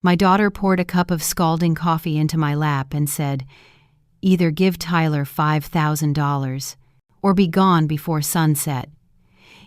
My daughter poured a cup of scalding coffee into my lap and said, "Either give Tyler $5,000 or be gone before sunset."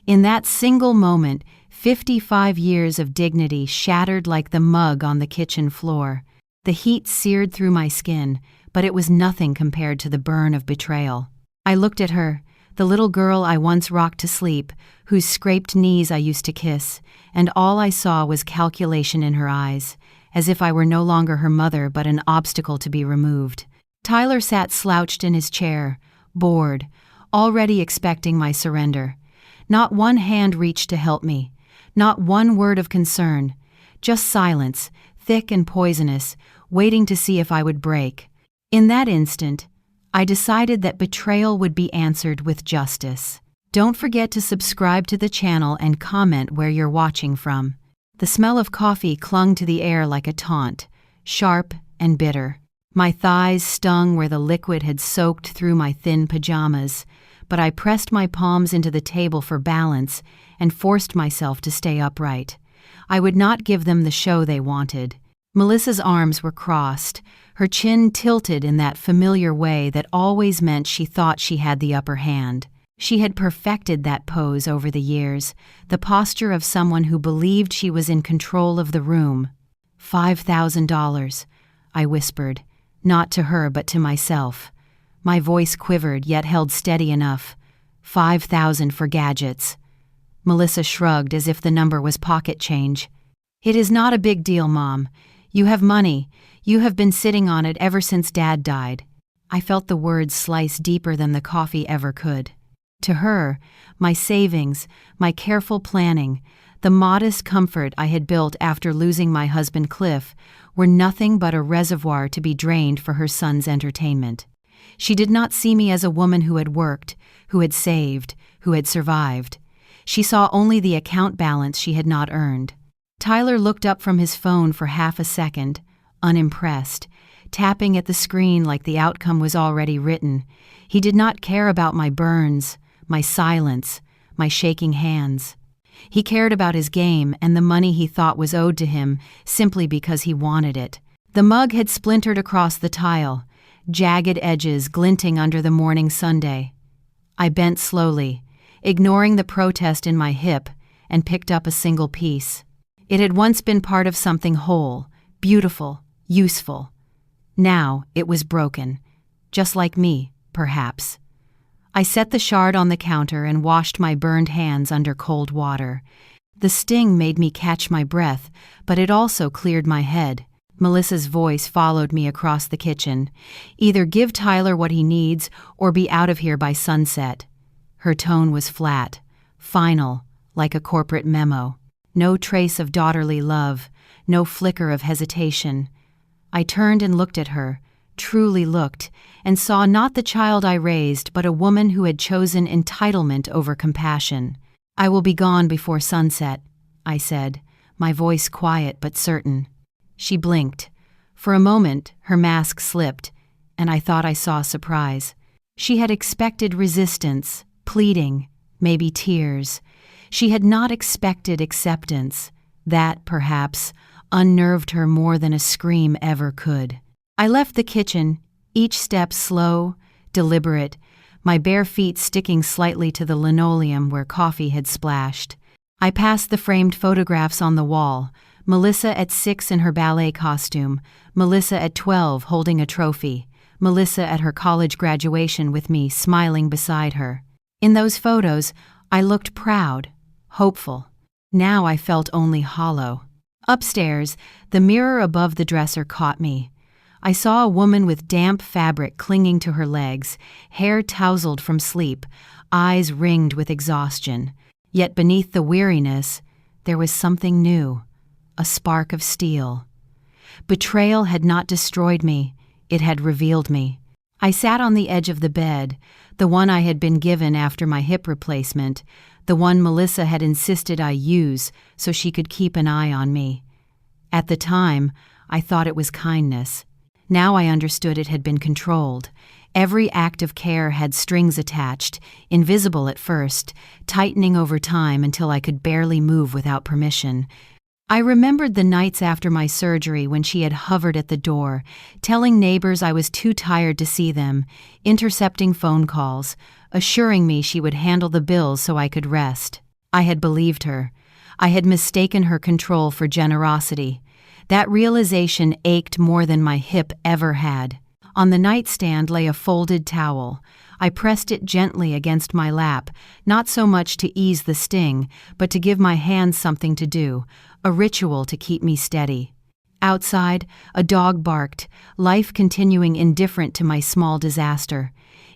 In that single moment, 55 years of dignity shattered like the mug on the kitchen floor. The heat seared through my skin, but it was nothing compared to the burn of betrayal. I looked at her, the little girl I once rocked to sleep, whose scraped knees I used to kiss, and all I saw was calculation in her eyes, as if I were no longer her mother but an obstacle to be removed. Tyler sat slouched in his chair, bored, already expecting my surrender. Not one hand reached to help me, not one word of concern, just silence, thick and poisonous, waiting to see if I would break. In that instant, I decided that betrayal would be answered with justice. Don't forget to subscribe to the channel and comment where you're watching from. The smell of coffee clung to the air like a taunt, sharp and bitter. My thighs stung where the liquid had soaked through my thin pajamas, but I pressed my palms into the table for balance and forced myself to stay upright. I would not give them the show they wanted. Melissa's arms were crossed, her chin tilted in that familiar way that always meant she thought she had the upper hand. She had perfected that pose over the years, the posture of someone who believed she was in control of the room. $5,000, I whispered, not to her but to myself. My voice quivered yet held steady enough. 5,000 for gadgets. Melissa shrugged as if the number was pocket change. "It is not a big deal, Mom. You have money. You have been sitting on it ever since Dad died." I felt the words slice deeper than the coffee ever could. To her, my savings, my careful planning, the modest comfort I had built after losing my husband Cliff were nothing but a reservoir to be drained for her son's entertainment. She did not see me as a woman who had worked, who had saved, who had survived. She saw only the account balance she had not earned. Tyler looked up from his phone for half a second, unimpressed, tapping at the screen like the outcome was already written. He did not care about my burns, my silence, my shaking hands. He cared about his game and the money he thought was owed to him simply because he wanted it. The mug had splintered across the tile, jagged edges glinting under the morning sunday. I bent slowly, ignoring the protest in my hip, and picked up a single piece. It had once been part of something whole, beautiful, useful. Now it was broken, just like me, perhaps. I set the shard on the counter and washed my burned hands under cold water. The sting made me catch my breath, but it also cleared my head. Melissa's voice followed me across the kitchen. "Either give Tyler what he needs or be out of here by sunset." Her tone was flat, final, like a corporate memo. No trace of daughterly love, no flicker of hesitation. I turned and looked at her, truly looked, and saw not the child I raised but a woman who had chosen entitlement over compassion. "I will be gone before sunset," I said, my voice quiet but certain. She blinked. For a moment, her mask slipped, and I thought I saw surprise. She had expected resistance, pleading, maybe tears. She had not expected acceptance. That, perhaps, unnerved her more than a scream ever could. I left the kitchen, each step slow, deliberate, my bare feet sticking slightly to the linoleum where coffee had splashed. I passed the framed photographs on the wall, Melissa at 6 in her ballet costume, Melissa at 12 holding a trophy, Melissa at her college graduation with me smiling beside her. In those photos, I looked proud, hopeful. Now I felt only hollow. Upstairs, the mirror above the dresser caught me. I saw a woman with damp fabric clinging to her legs, hair tousled from sleep, eyes ringed with exhaustion. Yet beneath the weariness, there was something new, a spark of steel. Betrayal had not destroyed me, it had revealed me. I sat on the edge of the bed, the one I had been given after my hip replacement, the one Melissa had insisted I use so she could keep an eye on me. At the time, I thought it was kindness. Now I understood it had been controlled. Every act of care had strings attached, invisible at first, tightening over time until I could barely move without permission. I remembered the nights after my surgery when she had hovered at the door, telling neighbors I was too tired to see them, intercepting phone calls, assuring me she would handle the bills so I could rest. I had believed her. I had mistaken her control for generosity. That realization ached more than my hip ever had. On the nightstand lay a folded towel. I pressed it gently against my lap, not so much to ease the sting, but to give my hands something to do, a ritual to keep me steady. Outside, a dog barked, life continuing indifferent to my small disaster.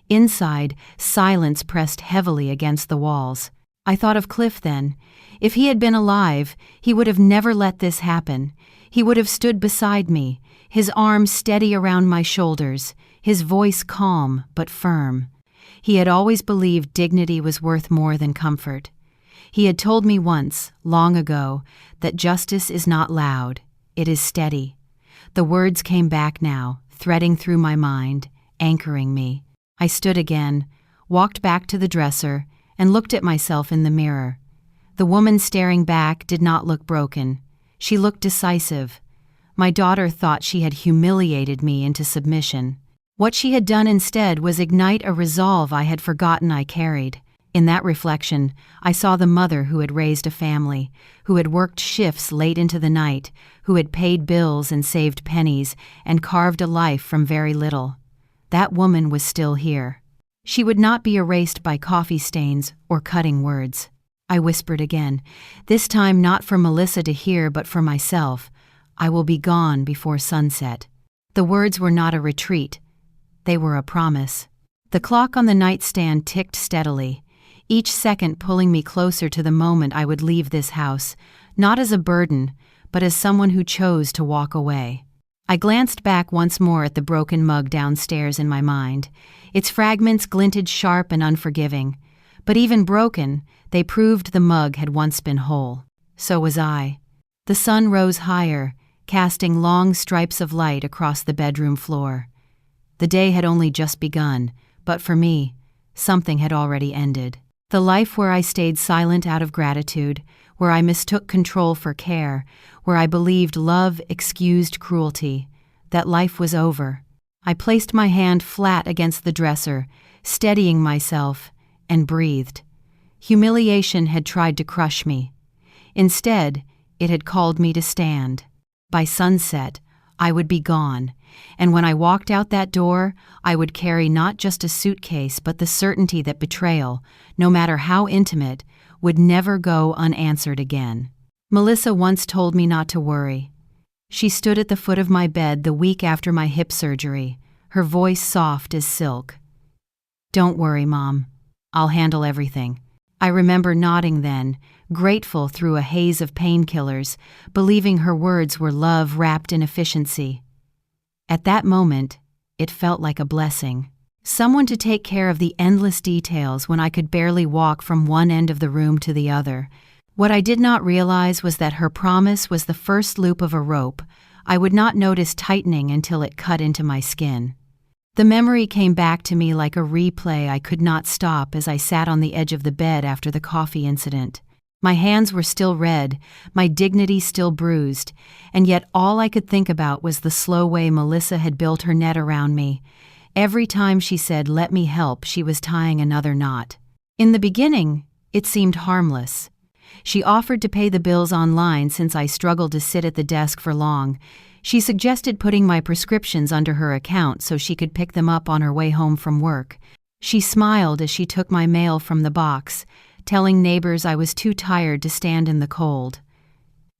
Inside, silence pressed heavily against the walls. I thought of Cliff then. If he had been alive, he would have never let this happen. He would have stood beside me, his arms steady around my shoulders, his voice calm but firm. He had always believed dignity was worth more than comfort. He had told me once, long ago, that justice is not loud, it is steady. The words came back now, threading through my mind, anchoring me. I stood again, walked back to the dresser, and looked at myself in the mirror. The woman staring back did not look broken. She looked decisive. My daughter thought she had humiliated me into submission. What she had done instead was ignite a resolve I had forgotten I carried. In that reflection, I saw the mother who had raised a family, who had worked shifts late into the night, who had paid bills and saved pennies, and carved a life from very little. That woman was still here. She would not be erased by coffee stains or cutting words. I whispered again, this time not for Melissa to hear but for myself. I will be gone before sunset. The words were not a retreat. They were a promise. The clock on the nightstand ticked steadily, each second pulling me closer to the moment I would leave this house, not as a burden, but as someone who chose to walk away. I glanced back once more at the broken mug downstairs in my mind. Its fragments glinted sharp and unforgiving, but even broken, they proved the mug had once been whole. So was I. The sun rose higher, casting long stripes of light across the bedroom floor. The day had only just begun, but for me, something had already ended. The life where I stayed silent out of gratitude, where I mistook control for care, where I believed love excused cruelty, that life was over. I placed my hand flat against the dresser, steadying myself, and breathed. Humiliation had tried to crush me. Instead, it had called me to stand. By sunset, I would be gone, and when I walked out that door, I would carry not just a suitcase but the certainty that betrayal, no matter how intimate, would never go unanswered again. Melissa once told me not to worry. She stood at the foot of my bed the week after my hip surgery, her voice soft as silk. "Don't worry, Mom. I'll handle everything." I remember nodding then, grateful through a haze of painkillers, believing her words were love wrapped in efficiency. At that moment, it felt like a blessing. Someone to take care of the endless details when I could barely walk from one end of the room to the other. What I did not realize was that her promise was the first loop of a rope I would not notice tightening until it cut into my skin. The memory came back to me like a replay I could not stop as I sat on the edge of the bed after the coffee incident. My hands were still red, my dignity still bruised, and yet all I could think about was the slow way Melissa had built her net around me. Every time she said, "Let me help," she was tying another knot. In the beginning, it seemed harmless. She offered to pay the bills online since I struggled to sit at the desk for long. She suggested putting my prescriptions under her account so she could pick them up on her way home from work. She smiled as she took my mail from the box, telling neighbors I was too tired to stand in the cold.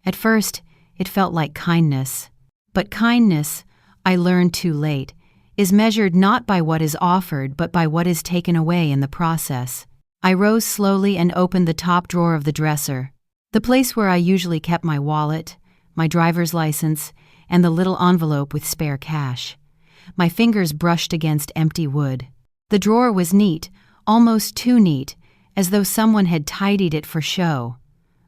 At first, it felt like kindness. But kindness, I learned too late, is measured not by what is offered but by what is taken away in the process. I rose slowly and opened the top drawer of the dresser, the place where I usually kept my wallet, my driver's license, and the little envelope with spare cash. My fingers brushed against empty wood. The drawer was neat, almost too neat, as though someone had tidied it for show.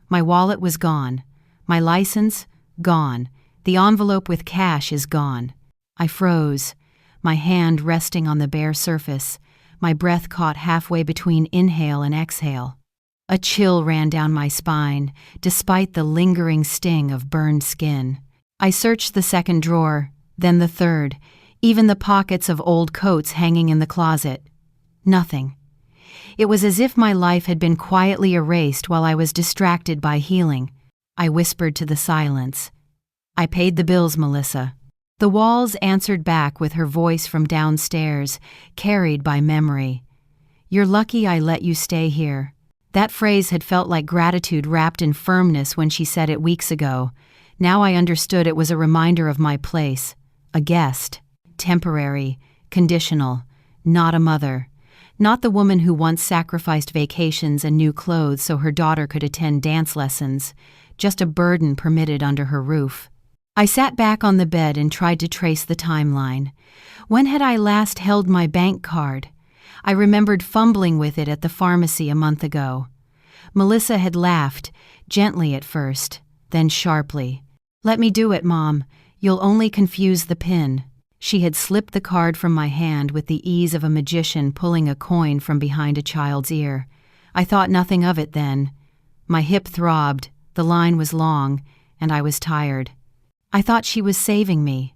My wallet was gone. My license, gone. The envelope with cash is gone. I froze, my hand resting on the bare surface, my breath caught halfway between inhale and exhale. A chill ran down my spine, despite the lingering sting of burned skin. I searched the second drawer, then the third, even the pockets of old coats hanging in the closet. Nothing. It was as if my life had been quietly erased while I was distracted by healing. I whispered to the silence. "I paid the bills, Melissa." The walls answered back with her voice from downstairs, carried by memory. "You're lucky I let you stay here." That phrase had felt like gratitude wrapped in firmness when she said it weeks ago. Now I understood it was a reminder of my place. A guest. Temporary. Conditional. Not a mother. Not the woman who once sacrificed vacations and new clothes so her daughter could attend dance lessons. Just a burden permitted under her roof. I sat back on the bed and tried to trace the timeline. When had I last held my bank card? I remembered fumbling with it at the pharmacy a month ago. Melissa had laughed, gently at first, then sharply. "Let me do it, Mom. You'll only confuse the pin." She had slipped the card from my hand with the ease of a magician pulling a coin from behind a child's ear. I thought nothing of it then. My hip throbbed, the line was long, and I was tired. I thought she was saving me.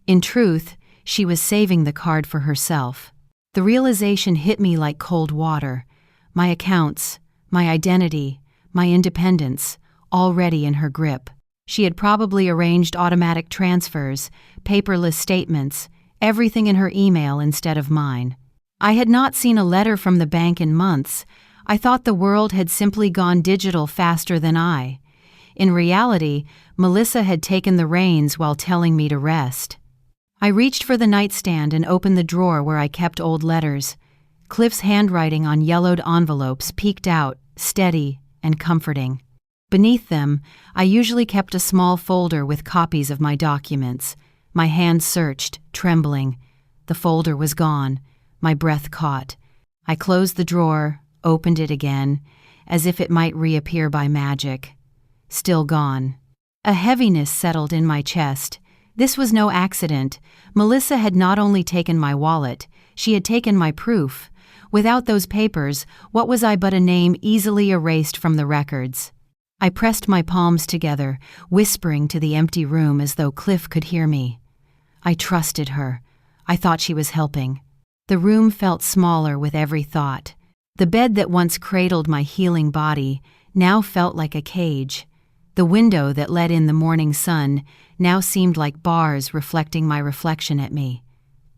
In truth, she was saving the card for herself. The realization hit me like cold water. My accounts, my identity, my independence, already in her grip. She had probably arranged automatic transfers, paperless statements, everything in her email instead of mine. I had not seen a letter from the bank in months. I thought the world had simply gone digital faster than I. In reality, Melissa had taken the reins while telling me to rest. I reached for the nightstand and opened the drawer where I kept old letters. Cliff's handwriting on yellowed envelopes peeked out, steady and comforting. Beneath them, I usually kept a small folder with copies of my documents. My hand searched, trembling. The folder was gone. My breath caught. I closed the drawer, opened it again, as if it might reappear by magic. Still gone. A heaviness settled in my chest. This was no accident. Melissa had not only taken my wallet, she had taken my proof. Without those papers, what was I but a name easily erased from the records? I pressed my palms together, whispering to the empty room as though Cliff could hear me. I trusted her. I thought she was helping. The room felt smaller with every thought. The bed that once cradled my healing body now felt like a cage. The window that let in the morning sun now seemed like bars reflecting my reflection at me.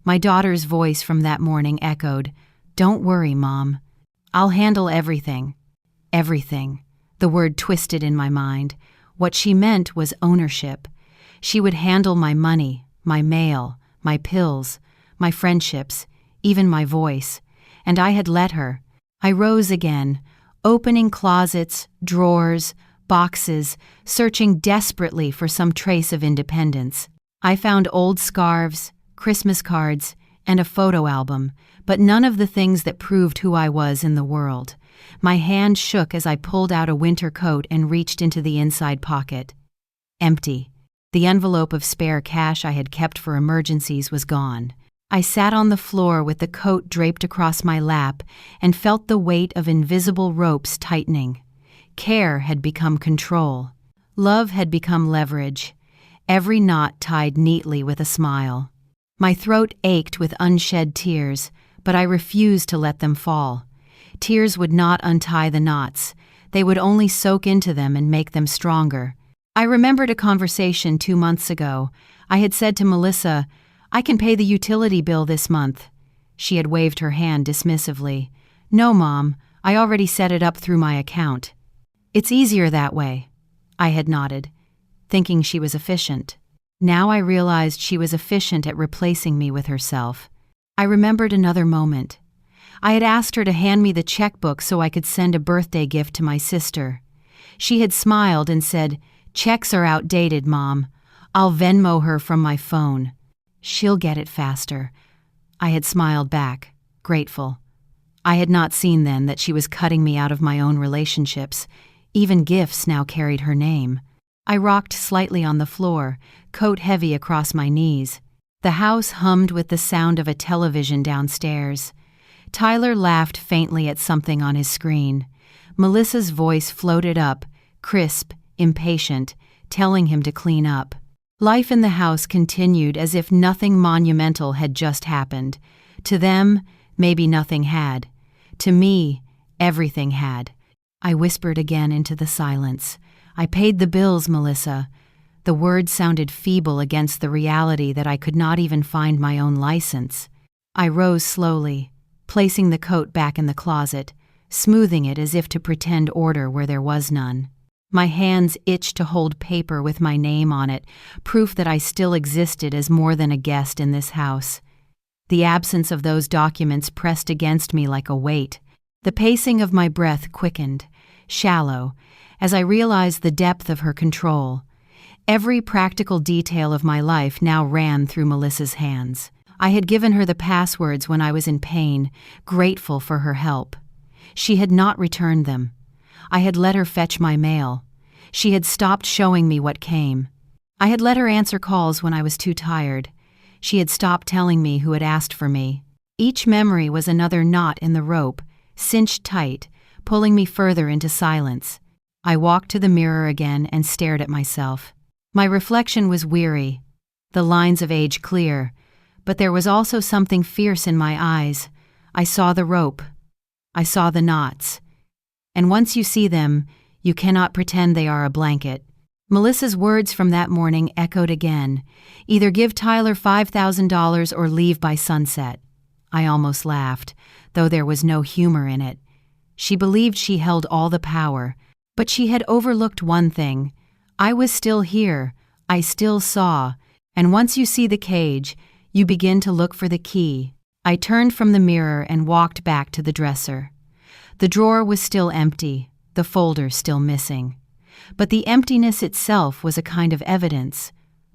My daughter's voice from that morning echoed, "Don't worry, Mom. I'll handle everything." Everything. The word twisted in my mind. What she meant was ownership. She would handle my money, my mail, my pills, my friendships, even my voice. And I had let her. I rose again, opening closets, drawers, boxes, searching desperately for some trace of independence. I found old scarves, Christmas cards, and a photo album, but none of the things that proved who I was in the world. My hand shook as I pulled out a winter coat and reached into the inside pocket. Empty. The envelope of spare cash I had kept for emergencies was gone. I sat on the floor with the coat draped across my lap and felt the weight of invisible ropes tightening. Care had become control. Love had become leverage. Every knot tied neatly with a smile. My throat ached with unshed tears, but I refused to let them fall. Tears would not untie the knots. They would only soak into them and make them stronger. I remembered a conversation 2 months ago. I had said to Melissa, "I can pay the utility bill this month." She had waved her hand dismissively. "No, Mom, I already set it up through my account." "It's easier that way." I had nodded, thinking she was efficient. Now I realized she was efficient at replacing me with herself. I remembered another moment. I had asked her to hand me the checkbook so I could send a birthday gift to my sister. She had smiled and said, "Checks are outdated, Mom. I'll Venmo her from my phone. She'll get it faster." I had smiled back, grateful. I had not seen then that she was cutting me out of my own relationships. Even gifts now carried her name. I rocked slightly on the floor, coat heavy across my knees. The house hummed with the sound of a television downstairs. Tyler laughed faintly at something on his screen. Melissa's voice floated up, crisp, impatient, telling him to clean up. Life in the house continued as if nothing monumental had just happened. To them, maybe nothing had. To me, everything had. I whispered again into the silence. "I paid the bills, Melissa." The words sounded feeble against the reality that I could not even find my own license. I rose slowly, placing the coat back in the closet, smoothing it as if to pretend order where there was none. My hands itched to hold paper with my name on it, proof that I still existed as more than a guest in this house. The absence of those documents pressed against me like a weight. The pacing of my breath quickened, shallow, as I realized the depth of her control. Every practical detail of my life now ran through Melissa's hands. I had given her the passwords when I was in pain, grateful for her help. She had not returned them. I had let her fetch my mail. She had stopped showing me what came. I had let her answer calls when I was too tired. She had stopped telling me who had asked for me. Each memory was another knot in the rope, cinched tight, pulling me further into silence. I walked to the mirror again and stared at myself. My reflection was weary, the lines of age clear, but there was also something fierce in my eyes. I saw the rope. I saw the knots. And once you see them, you cannot pretend they are a blanket. Melissa's words from that morning echoed again. Either give Tyler $5,000 or leave by sunset. I almost laughed, though there was no humor in it. She believed she held all the power, but she had overlooked one thing. I was still here, I still saw, and once you see the cage, you begin to look for the key. I turned from the mirror and walked back to the dresser. The drawer was still empty, the folder still missing. But the emptiness itself was a kind of evidence,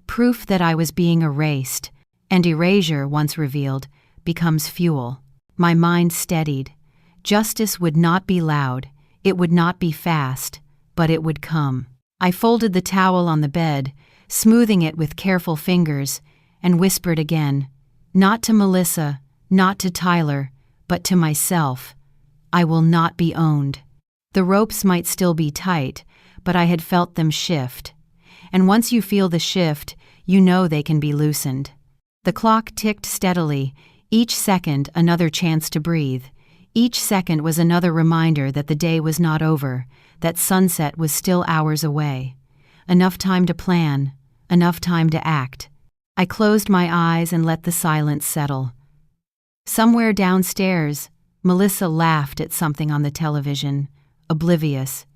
proof that I was being erased, and erasure, once revealed, becomes fuel. My mind steadied. Justice would not be loud, it would not be fast, but it would come. I folded the towel on the bed, smoothing it with careful fingers, and whispered again, not to Melissa, not to Tyler, but to myself. I will not be owned. The ropes might still be tight, but I had felt them shift. And once you feel the shift, you know they can be loosened. The clock ticked steadily, each second another chance to breathe. Each second was another reminder that the day was not over, that sunset was still hours away. Enough time to plan, enough time to act. I closed my eyes and let the silence settle. Somewhere downstairs, Melissa laughed at something on the television, oblivious.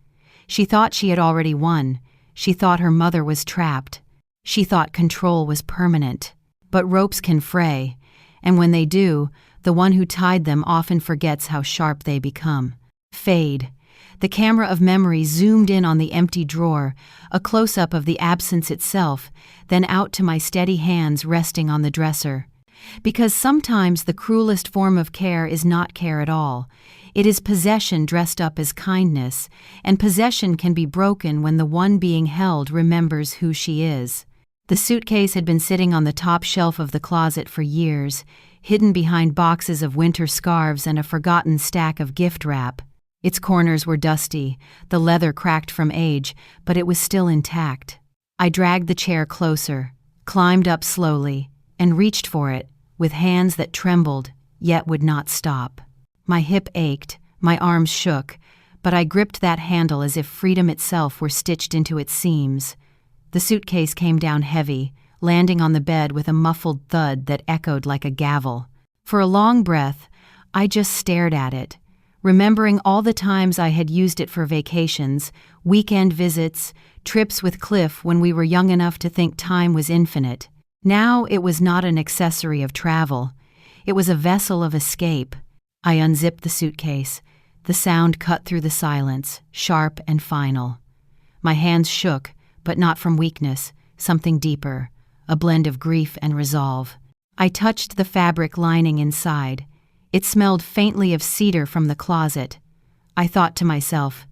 She thought she had already won. She thought her mother was trapped. She thought control was permanent. But ropes can fray, and when they do, the one who tied them often forgets how sharp they become. Fade. The camera of memory zoomed in on the empty drawer, a close-up of the absence itself, then out to my steady hands resting on the dresser. Because sometimes the cruelest form of care is not care at all. It is possession dressed up as kindness, and possession can be broken when the one being held remembers who she is. The suitcase had been sitting on the top shelf of the closet for years, hidden behind boxes of winter scarves and a forgotten stack of gift wrap. Its corners were dusty, the leather cracked from age, but it was still intact. I dragged the chair closer, climbed up slowly, and reached for it, with hands that trembled, yet would not stop. My hip ached, my arms shook, but I gripped that handle as if freedom itself were stitched into its seams. The suitcase came down heavy, landing on the bed with a muffled thud that echoed like a gavel. For a long breath, I just stared at it, remembering all the times I had used it for vacations, weekend visits, trips with Cliff when we were young enough to think time was infinite. Now it was not an accessory of travel. It was a vessel of escape. I unzipped the suitcase. The sound cut through the silence, sharp and final. My hands shook, but not from weakness, something deeper, a blend of grief and resolve. I touched the fabric lining inside. It smelled faintly of cedar from the closet. I thought to myself,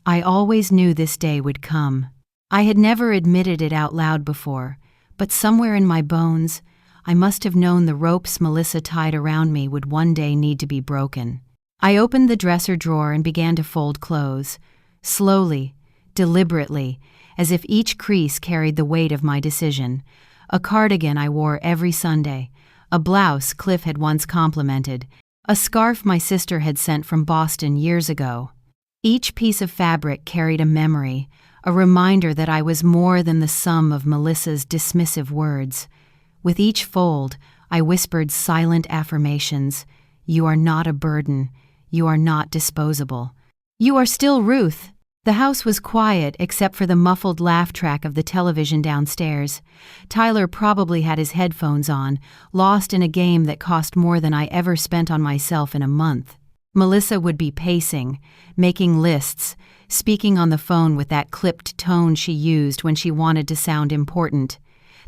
I always knew this day would come. I had never admitted it out loud before, but somewhere in my bones, I must have known the ropes Melissa tied around me would one day need to be broken. I opened the dresser drawer and began to fold clothes, slowly, deliberately, as if each crease carried the weight of my decision. A cardigan I wore every Sunday, a blouse Cliff had once complimented, a scarf my sister had sent from Boston years ago. Each piece of fabric carried a memory, a reminder that I was more than the sum of Melissa's dismissive words. With each fold, I whispered silent affirmations. You are not a burden. You are not disposable. You are still Ruth. The house was quiet except for the muffled laugh track of the television downstairs. Tyler probably had his headphones on, lost in a game that cost more than I ever spent on myself in a month. Melissa would be pacing, making lists, speaking on the phone with that clipped tone she used when she wanted to sound important.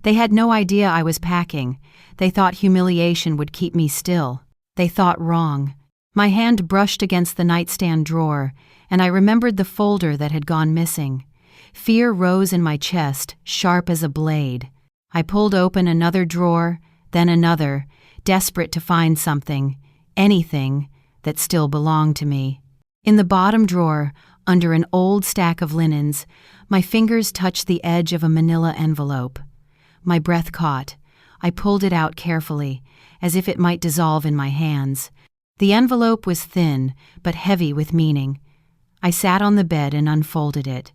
They had no idea I was packing. They thought humiliation would keep me still. They thought wrong. My hand brushed against the nightstand drawer, and I remembered the folder that had gone missing. Fear rose in my chest, sharp as a blade. I pulled open another drawer, then another, desperate to find something, anything, that still belonged to me. In the bottom drawer, under an old stack of linens, my fingers touched the edge of a manila envelope. My breath caught. I pulled it out carefully, as if it might dissolve in my hands. The envelope was thin, but heavy with meaning. I sat on the bed and unfolded it.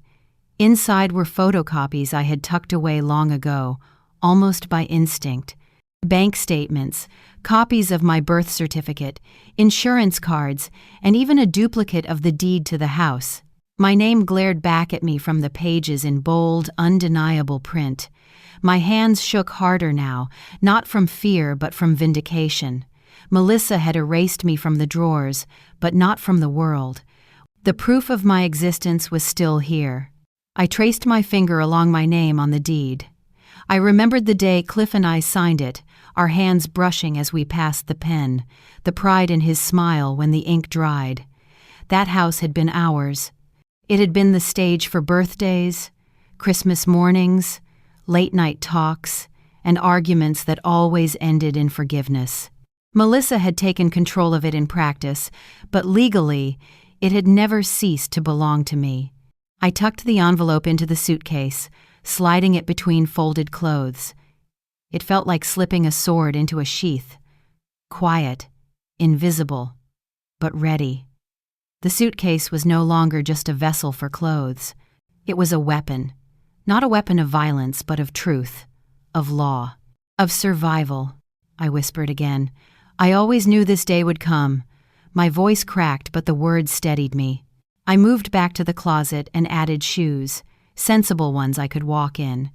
Inside were photocopies I had tucked away long ago, almost by instinct. Bank statements, copies of my birth certificate, insurance cards, and even a duplicate of the deed to the house. My name glared back at me from the pages in bold, undeniable print. My hands shook harder now, not from fear but from vindication. Melissa had erased me from the drawers, but not from the world. The proof of my existence was still here. I traced my finger along my name on the deed. I remembered the day Cliff and I signed it, our hands brushing as we passed the pen, the pride in his smile when the ink dried. That house had been ours. It had been the stage for birthdays, Christmas mornings, late-night talks, and arguments that always ended in forgiveness. Melissa had taken control of it in practice, but legally, it had never ceased to belong to me. I tucked the envelope into the suitcase, sliding it between folded clothes. It felt like slipping a sword into a sheath. Quiet, invisible, but ready. The suitcase was no longer just a vessel for clothes. It was a weapon. Not a weapon of violence, but of truth, of law, of survival. I whispered again. I always knew this day would come. My voice cracked, but the words steadied me. I moved back to the closet and added shoes, sensible ones I could walk in.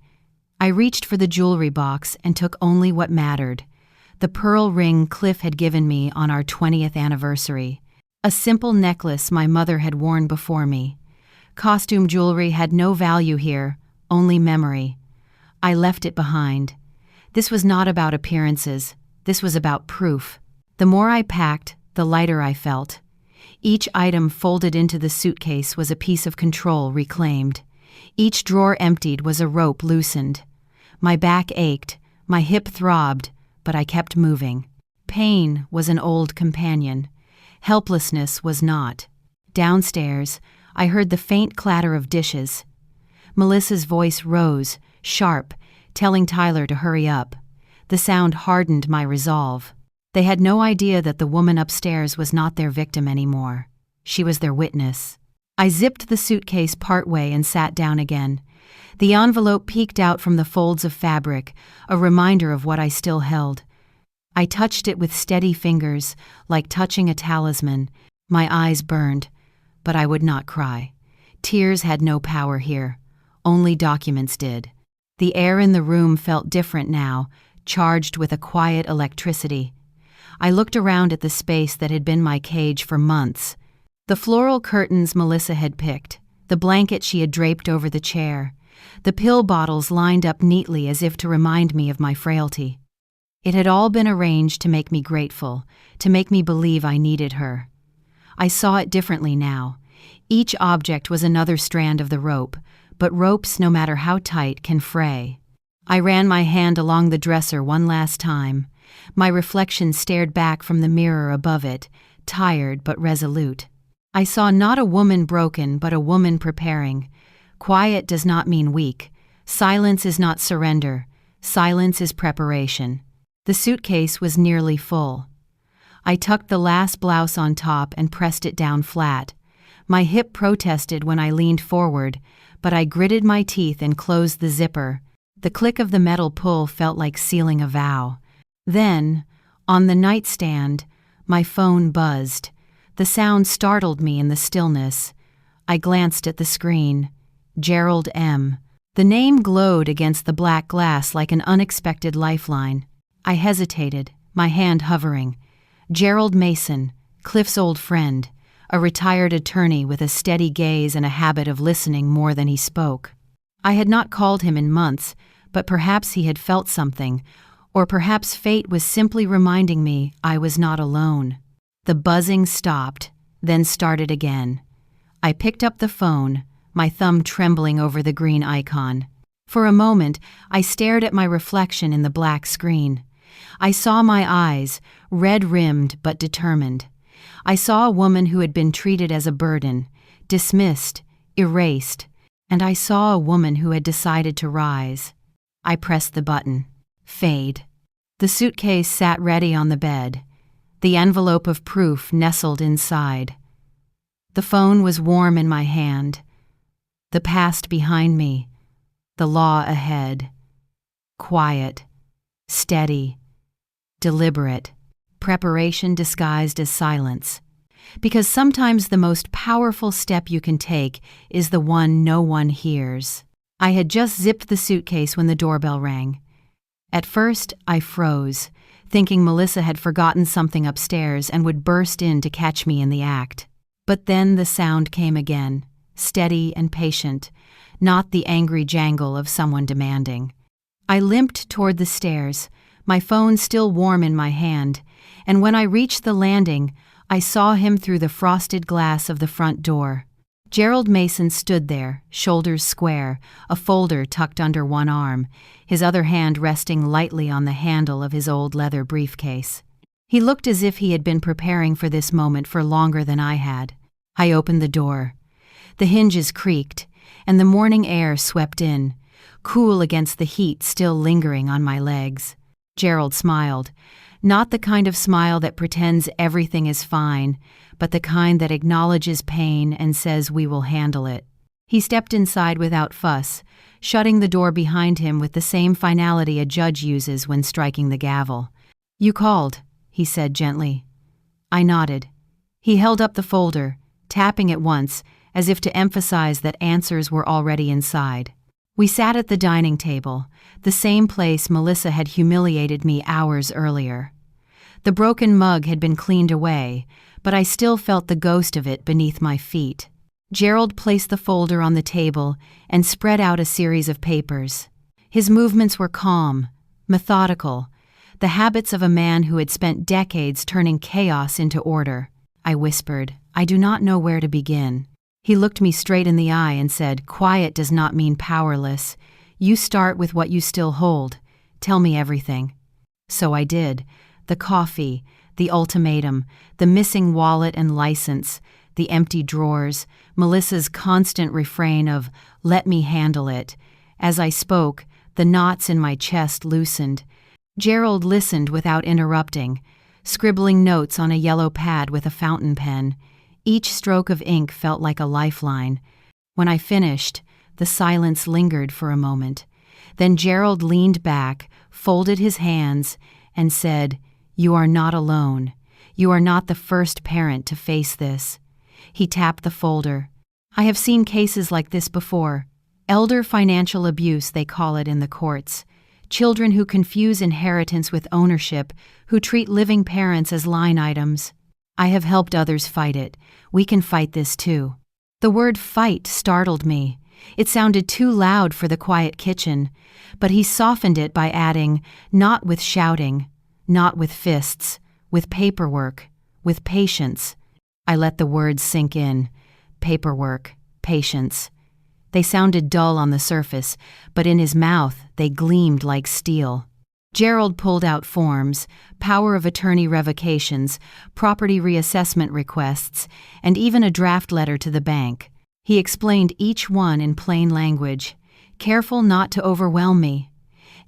I reached for the jewelry box and took only what mattered. The pearl ring Cliff had given me on our 20th anniversary. A simple necklace my mother had worn before me. Costume jewelry had no value here, only memory. I left it behind. This was not about appearances. This was about proof. The more I packed, the lighter I felt. Each item folded into the suitcase was a piece of control reclaimed. Each drawer emptied was a rope loosened. My back ached, my hip throbbed, but I kept moving. Pain was an old companion. Helplessness was not. Downstairs, I heard the faint clatter of dishes. Melissa's voice rose, sharp, telling Tyler to hurry up. The sound hardened my resolve. They had no idea that the woman upstairs was not their victim anymore. She was their witness. I zipped the suitcase partway and sat down again. The envelope peeked out from the folds of fabric, a reminder of what I still held. I touched it with steady fingers, like touching a talisman. My eyes burned, but I would not cry. Tears had no power here. Only documents did. The air in the room felt different now, charged with a quiet electricity. I looked around at the space that had been my cage for months. The floral curtains Melissa had picked, the blanket she had draped over the chair, the pill bottles lined up neatly as if to remind me of my frailty. It had all been arranged to make me grateful, to make me believe I needed her. I saw it differently now. Each object was another strand of the rope, but ropes, no matter how tight, can fray. I ran my hand along the dresser one last time. My reflection stared back from the mirror above it, tired but resolute. I saw not a woman broken, but a woman preparing. Quiet does not mean weak. Silence is not surrender. Silence is preparation. The suitcase was nearly full. I tucked the last blouse on top and pressed it down flat. My hip protested when I leaned forward, but I gritted my teeth and closed the zipper. The click of the metal pull felt like sealing a vow. Then, on the nightstand, my phone buzzed. The sound startled me in the stillness. I glanced at the screen. Gerald M. The name glowed against the black glass like an unexpected lifeline. I hesitated, my hand hovering. Gerald Mason, Cliff's old friend, a retired attorney with a steady gaze and a habit of listening more than he spoke. I had not called him in months, but perhaps he had felt something, or perhaps fate was simply reminding me I was not alone. The buzzing stopped, then started again. I picked up the phone, my thumb trembling over the green icon. For a moment, I stared at my reflection in the black screen. I saw my eyes, red-rimmed but determined. I saw a woman who had been treated as a burden, dismissed, erased, and I saw a woman who had decided to rise. I pressed the button. Fade. The suitcase sat ready on the bed. The envelope of proof nestled inside. The phone was warm in my hand. The past behind me. The law ahead. Quiet. Steady. Deliberate. Preparation disguised as silence. Because sometimes the most powerful step you can take is the one no one hears. I had just zipped the suitcase when the doorbell rang. At first, I froze, thinking Melissa had forgotten something upstairs and would burst in to catch me in the act. But then the sound came again, steady and patient, not the angry jangle of someone demanding. I limped toward the stairs, my phone still warm in my hand, and when I reached the landing, I saw him through the frosted glass of the front door. Gerald Mason stood there, shoulders square, a folder tucked under one arm, his other hand resting lightly on the handle of his old leather briefcase. He looked as if he had been preparing for this moment for longer than I had. I opened the door. The hinges creaked, and the morning air swept in, cool against the heat still lingering on my legs. Gerald smiled, not the kind of smile that pretends everything is fine, but the kind that acknowledges pain and says we will handle it. He stepped inside without fuss, shutting the door behind him with the same finality a judge uses when striking the gavel. "You called," he said gently. I nodded. He held up the folder, tapping it once, as if to emphasize that answers were already inside. We sat at the dining table, the same place Melissa had humiliated me hours earlier. The broken mug had been cleaned away, but I still felt the ghost of it beneath my feet. Gerald placed the folder on the table and spread out a series of papers. His movements were calm, methodical, the habits of a man who had spent decades turning chaos into order. I whispered, "I do not know where to begin." He looked me straight in the eye and said, "Quiet does not mean powerless. You start with what you still hold. Tell me everything." So I did. The coffee, the ultimatum, the missing wallet and license, the empty drawers, Melissa's constant refrain of, "Let me handle it." As I spoke, the knots in my chest loosened. Gerald listened without interrupting, scribbling notes on a yellow pad with a fountain pen. Each stroke of ink felt like a lifeline. When I finished, the silence lingered for a moment. Then Gerald leaned back, folded his hands, and said, "You are not alone. You are not the first parent to face this." He tapped the folder. "I have seen cases like this before. Elder financial abuse, they call it in the courts. Children who confuse inheritance with ownership, who treat living parents as line items. I have helped others fight it. We can fight this too." The word fight startled me. It sounded too loud for the quiet kitchen, but he softened it by adding, "Not with shouting, not with fists, with paperwork, with patience." I let the words sink in. Paperwork, patience. They sounded dull on the surface, but in his mouth they gleamed like steel. Gerald pulled out forms, power of attorney revocations, property reassessment requests, and even a draft letter to the bank. He explained each one in plain language, careful not to overwhelm me.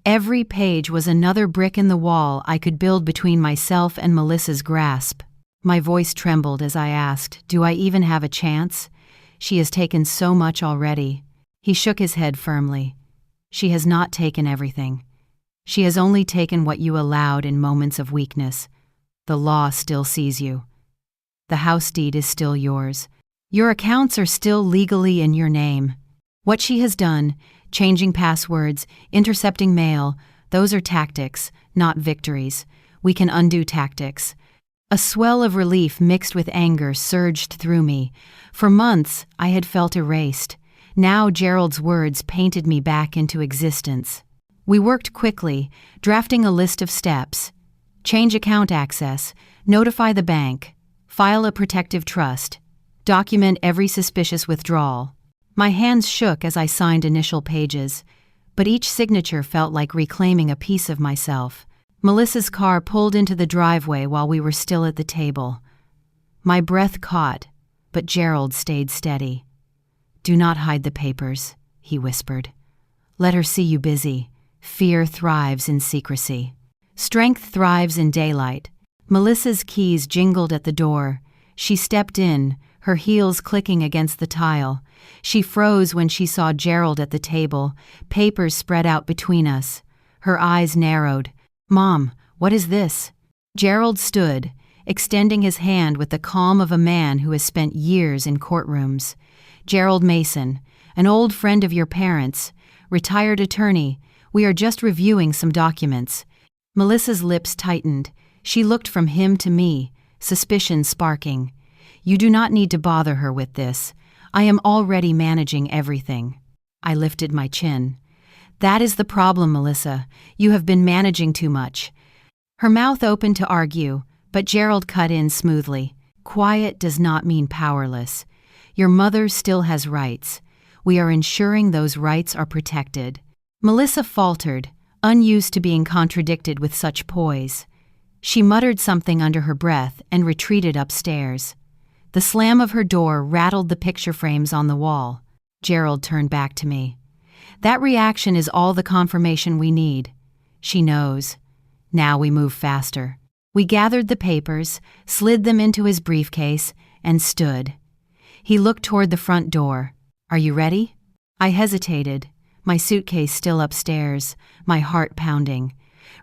Every page was another brick in the wall I could build between myself and Melissa's grasp. My voice trembled as I asked, "Do I even have a chance? She has taken so much already." He shook his head firmly. "She has not taken everything. She has only taken what you allowed in moments of weakness. The law still sees you. The house deed is still yours. Your accounts are still legally in your name. What she has done, changing passwords, intercepting mail, those are tactics, not victories. We can undo tactics." A swell of relief mixed with anger surged through me. For months, I had felt erased. Now Gerald's words painted me back into existence. We worked quickly, drafting a list of steps. Change account access, notify the bank, file a protective trust, document every suspicious withdrawal. My hands shook as I signed initial pages, but each signature felt like reclaiming a piece of myself. Melissa's car pulled into the driveway while we were still at the table. My breath caught, but Gerald stayed steady. "Do not hide the papers," he whispered. "Let her see you busy. Fear thrives in secrecy. Strength thrives in daylight." Melissa's keys jingled at the door. She stepped in, her heels clicking against the tile. She froze when she saw Gerald at the table, papers spread out between us. Her eyes narrowed. "Mom, what is this?" Gerald stood, extending his hand with the calm of a man who has spent years in courtrooms. "Gerald Mason, an old friend of your parents, retired attorney. We are just reviewing some documents." Melissa's lips tightened. She looked from him to me, suspicion sparking. "You do not need to bother her with this. I am already managing everything." I lifted my chin. "That is the problem, Melissa. You have been managing too much." Her mouth opened to argue, but Gerald cut in smoothly. "Quiet does not mean powerless. Your mother still has rights. We are ensuring those rights are protected." Melissa faltered, unused to being contradicted with such poise. She muttered something under her breath and retreated upstairs. The slam of her door rattled the picture frames on the wall. Gerald turned back to me. "That reaction is all the confirmation we need. She knows. Now we move faster." We gathered the papers, slid them into his briefcase, and stood. He looked toward the front door. "Are you ready?" I hesitated, my suitcase still upstairs, my heart pounding.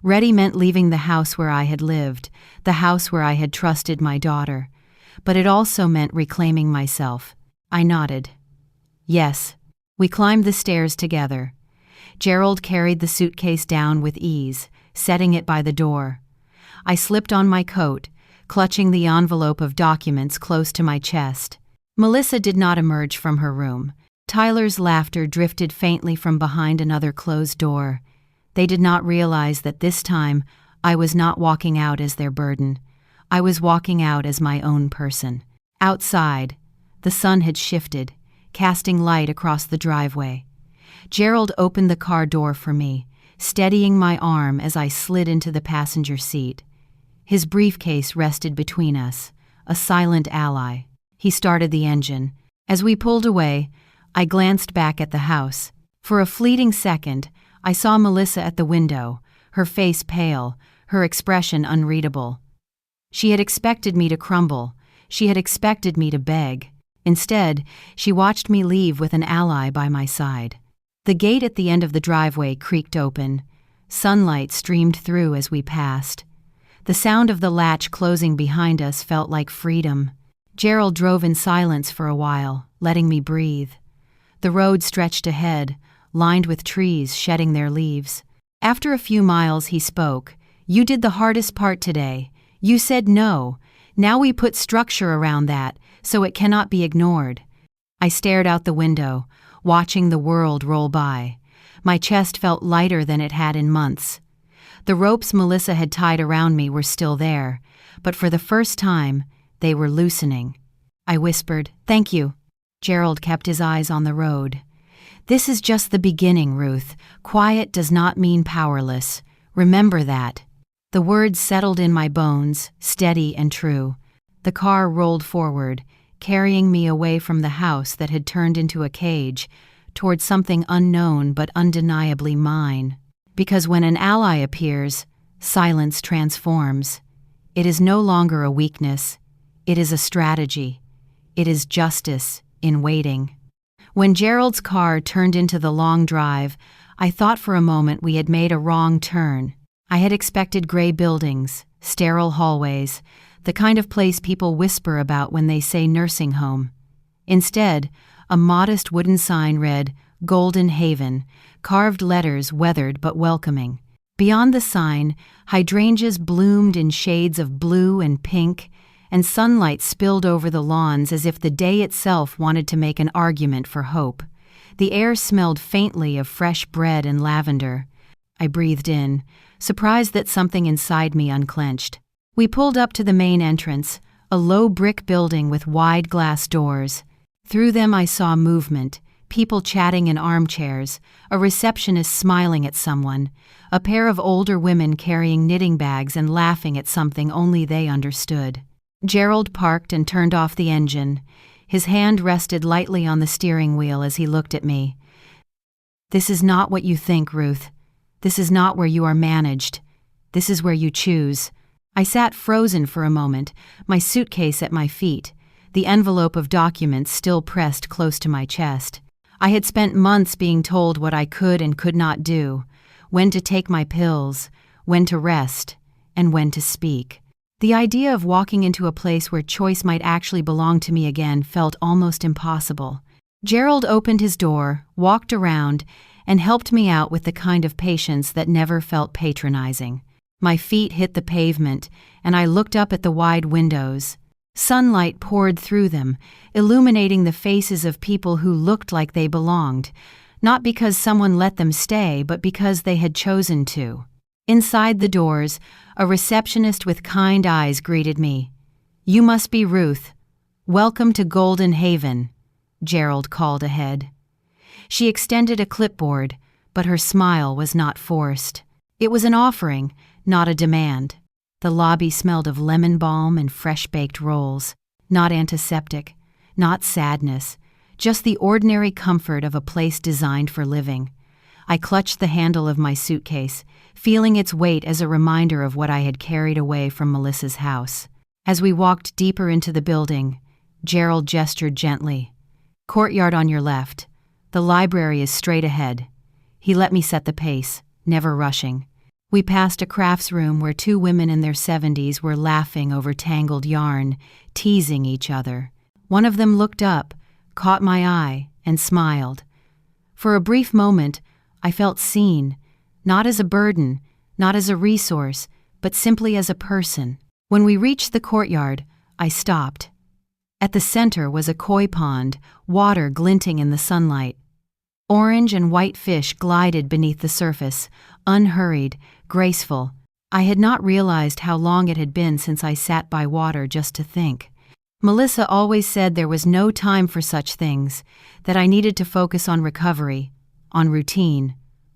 Ready meant leaving the house where I had lived, the house where I had trusted my daughter. But it also meant reclaiming myself. I nodded. "Yes." We climbed the stairs together. Gerald carried the suitcase down with ease, setting it by the door. I slipped on my coat, clutching the envelope of documents close to my chest. Melissa did not emerge from her room. Tyler's laughter drifted faintly from behind another closed door. They did not realize that this time I was not walking out as their burden. I was walking out as my own person. Outside, the sun had shifted, casting light across the driveway. Gerald opened the car door for me, steadying my arm as I slid into the passenger seat. His briefcase rested between us, a silent ally. He started the engine. As we pulled away, I glanced back at the house. For a fleeting second, I saw Melissa at the window, her face pale, her expression unreadable. She had expected me to crumble. She had expected me to beg. Instead, she watched me leave with an ally by my side. The gate at the end of the driveway creaked open. Sunlight streamed through as we passed. The sound of the latch closing behind us felt like freedom. Gerald drove in silence for a while, letting me breathe. The road stretched ahead, lined with trees shedding their leaves. After a few miles, he spoke. "You did the hardest part today. You said no. Now we put structure around that, so it cannot be ignored." I stared out the window, watching the world roll by. My chest felt lighter than it had in months. The ropes Melissa had tied around me were still there, but for the first time, they were loosening. I whispered, "Thank you." Gerald kept his eyes on the road. "This is just the beginning, Ruth. Quiet does not mean powerless. Remember that." The words settled in my bones, steady and true. The car rolled forward, carrying me away from the house that had turned into a cage, toward something unknown but undeniably mine. Because when an ally appears, silence transforms. It is no longer a weakness. It is a strategy. It is justice in waiting. When Gerald's car turned into the long drive, I thought for a moment we had made a wrong turn. I had expected gray buildings, sterile hallways, the kind of place people whisper about when they say nursing home. Instead, a modest wooden sign read, "Golden Haven," carved letters weathered but welcoming. Beyond the sign, hydrangeas bloomed in shades of blue and pink, and sunlight spilled over the lawns as if the day itself wanted to make an argument for hope. The air smelled faintly of fresh bread and lavender. I breathed in, surprised that something inside me unclenched. We pulled up to the main entrance, a low brick building with wide glass doors. Through them I saw movement, people chatting in armchairs, a receptionist smiling at someone, a pair of older women carrying knitting bags and laughing at something only they understood. Gerald parked and turned off the engine. His hand rested lightly on the steering wheel as he looked at me. "This is not what you think, Ruth. This is not where you are managed. This is where you choose." I sat frozen for a moment, my suitcase at my feet, the envelope of documents still pressed close to my chest. I had spent months being told what I could and could not do, when to take my pills, when to rest, and when to speak. The idea of walking into a place where choice might actually belong to me again felt almost impossible. Gerald opened his door, walked around, and helped me out with the kind of patience that never felt patronizing. My feet hit the pavement, and I looked up at the wide windows. Sunlight poured through them, illuminating the faces of people who looked like they belonged, not because someone let them stay, but because they had chosen to. Inside the doors, a receptionist with kind eyes greeted me. "You must be Ruth. Welcome to Golden Haven," Gerald called ahead. She extended a clipboard, but her smile was not forced. It was an offering, not a demand. The lobby smelled of lemon balm and fresh-baked rolls, not antiseptic, not sadness, just the ordinary comfort of a place designed for living. I clutched the handle of my suitcase, feeling its weight as a reminder of what I had carried away from Melissa's house. As we walked deeper into the building, Gerald gestured gently. "Courtyard on your left. The library is straight ahead." He let me set the pace, never rushing. We passed a crafts room where two women in their 70s were laughing over tangled yarn, teasing each other. One of them looked up, caught my eye, and smiled. For a brief moment, I felt seen, not as a burden, not as a resource, but simply as a person. When we reached the courtyard, I stopped. At the center was a koi pond, water glinting in the sunlight. Orange and white fish glided beneath the surface, unhurried, graceful. I had not realized how long it had been since I sat by water just to think. Melissa always said there was no time for such things, that I needed to focus on recovery, on routine,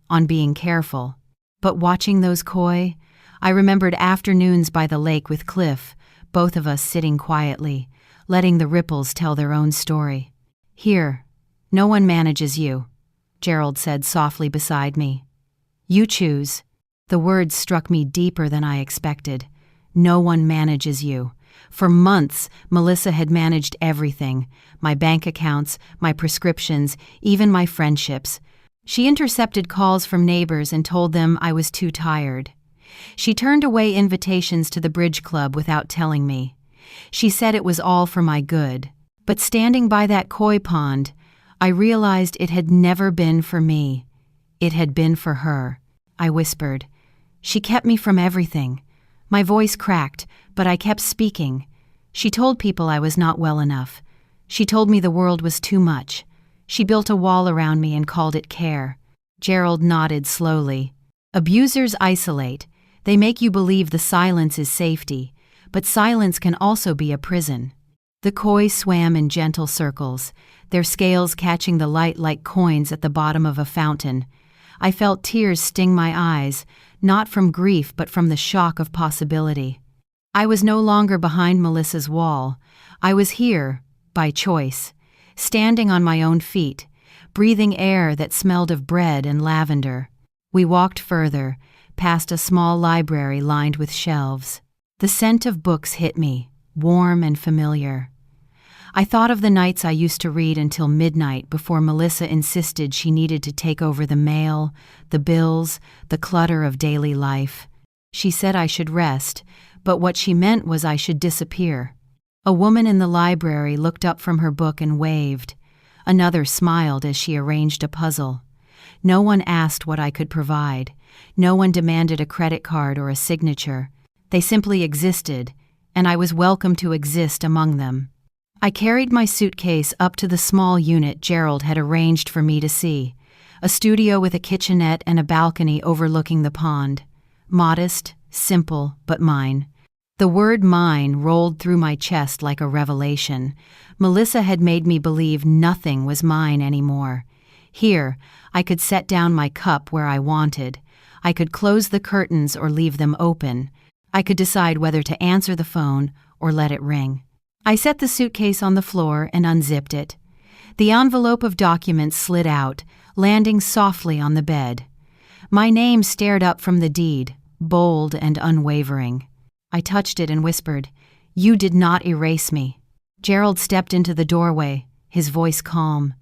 on being careful. But watching those koi, I remembered afternoons by the lake with Cliff, both of us sitting quietly, letting the ripples tell their own story. "Here, no one manages you," Gerald said softly beside me. "You choose." The words struck me deeper than I expected. No one manages you. For months, Melissa had managed everything, my bank accounts, my prescriptions, even my friendships. She intercepted calls from neighbors and told them I was too tired. She turned away invitations to the bridge club without telling me. She said it was all for my good. But standing by that koi pond, I realized it had never been for me. It had been for her. I whispered. She kept me from everything. My voice cracked, but I kept speaking. She told people I was not well enough. She told me the world was too much. She built a wall around me and called it care. Gerald nodded slowly. Abusers isolate. They make you believe the silence is safety, but silence can also be a prison. The koi swam in gentle circles, their scales catching the light like coins at the bottom of a fountain. I felt tears sting my eyes, not from grief but from the shock of possibility. I was no longer behind Melissa's wall. I was here, by choice, standing on my own feet, breathing air that smelled of bread and lavender. We walked further, past a small library lined with shelves. The scent of books hit me, warm and familiar. I thought of the nights I used to read until midnight before Melissa insisted she needed to take over the mail, the bills, the clutter of daily life. She said I should rest, but what she meant was I should disappear. A woman in the library looked up from her book and waved. Another smiled as she arranged a puzzle. No one asked what I could provide. No one demanded a credit card or a signature. They simply existed, and I was welcome to exist among them. I carried my suitcase up to the small unit Gerald had arranged for me to see, a studio with a kitchenette and a balcony overlooking the pond. Modest, simple, but mine. The word mine rolled through my chest like a revelation. Melissa had made me believe nothing was mine anymore. Here, I could set down my cup where I wanted. I could close the curtains or leave them open. I could decide whether to answer the phone or let it ring. I set the suitcase on the floor and unzipped it. The envelope of documents slid out, landing softly on the bed. My name stared up from the deed, bold and unwavering. I touched it and whispered, "You did not erase me." Gerald stepped into the doorway, his voice calm.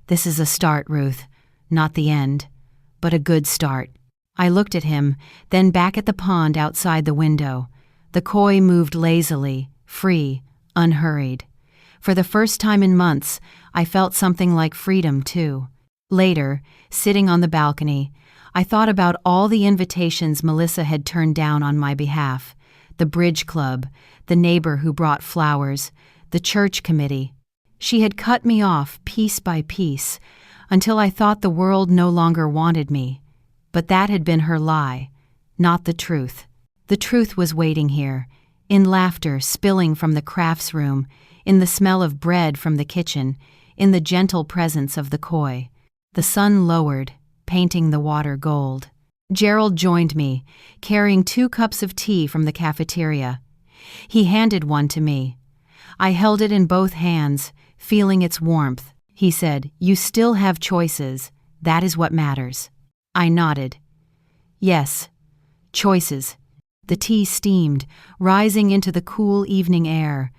"This is a start, Ruth. Not the end, but a good start." I looked at him, then back at the pond outside the window. The koi moved lazily, free, unhurried. For the first time in months, I felt something like freedom, too. Later, sitting on the balcony, I thought about all the invitations Melissa had turned down on my behalf. The bridge club, the neighbor who brought flowers, the church committee. She had cut me off piece by piece, until I thought the world no longer wanted me. But that had been her lie, not the truth. The truth was waiting here, in laughter spilling from the crafts room, in the smell of bread from the kitchen, in the gentle presence of the koi. The sun lowered, painting the water gold. Gerald joined me, carrying 2 cups of tea from the cafeteria. He handed one to me. I held it in both hands, feeling its warmth. He said, "You still have choices. That is what matters." I nodded. Yes, choices. The tea steamed, rising into the cool evening air.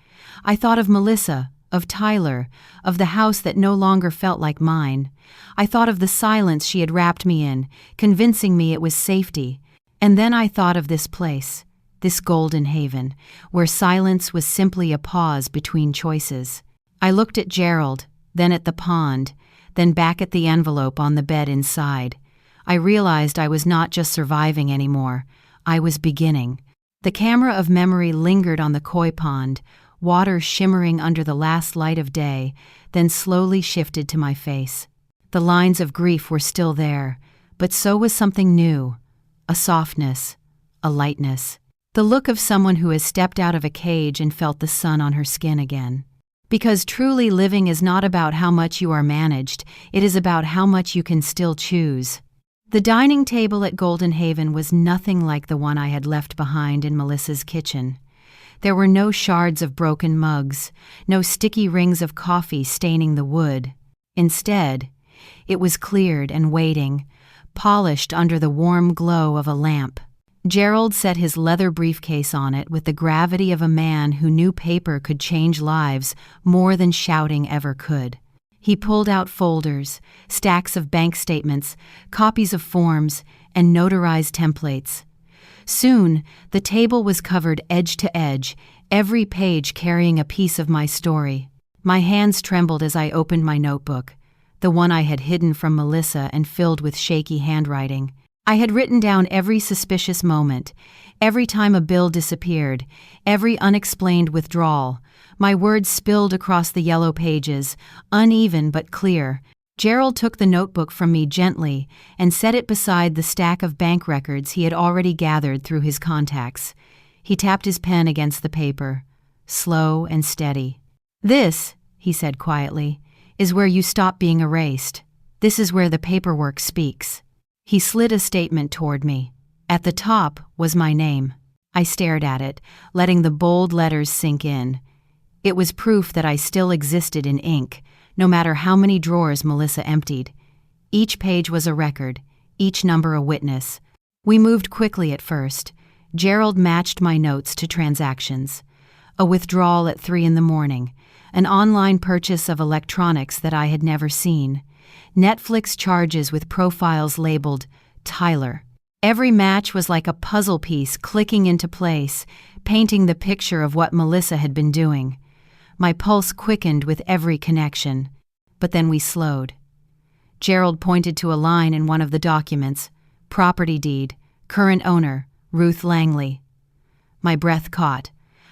I thought of Melissa, of Tyler, of the house that no longer felt like mine. I thought of the silence she had wrapped me in, convincing me it was safety. And then I thought of this place, this golden haven, where silence was simply a pause between choices. I looked at Gerald, then at the pond, then back at the envelope on the bed inside. I realized I was not just surviving anymore. I was beginning. The camera of memory lingered on the koi pond, water shimmering under the last light of day, then slowly shifted to my face. The lines of grief were still there, but so was something new, a softness, a lightness, the look of someone who has stepped out of a cage and felt the sun on her skin again. Because truly living is not about how much you are managed, it is about how much you can still choose. The dining table at Golden Haven was nothing like the one I had left behind in Melissa's kitchen. There were no shards of broken mugs, no sticky rings of coffee staining the wood. Instead, it was cleared and waiting, polished under the warm glow of a lamp. Gerald set his leather briefcase on it with the gravity of a man who knew paper could change lives more than shouting ever could. He pulled out folders, stacks of bank statements, copies of forms, and notarized templates. Soon, the table was covered edge to edge, every page carrying a piece of my story. My hands trembled as I opened my notebook, the one I had hidden from Melissa and filled with shaky handwriting. I had written down every suspicious moment, every time a bill disappeared, every unexplained withdrawal. My words spilled across the yellow pages, uneven but clear. Gerald took the notebook from me gently and set it beside the stack of bank records he had already gathered through his contacts. He tapped his pen against the paper, slow and steady. "This," he said quietly, "is where you stop being erased. This is where the paperwork speaks." He slid a statement toward me. At the top was my name. I stared at it, letting the bold letters sink in. It was proof that I still existed in ink, no matter how many drawers Melissa emptied. Each page was a record, each number a witness. We moved quickly at first. Gerald matched my notes to transactions. A withdrawal at 3 a.m, an online purchase of electronics that I had never seen, Netflix charges with profiles labeled Tyler. Every match was like a puzzle piece clicking into place, painting the picture of what Melissa had been doing. My pulse quickened with every connection, but then we slowed. Gerald pointed to a line in one of the documents, property deed, current owner, Ruth Langley. My breath caught.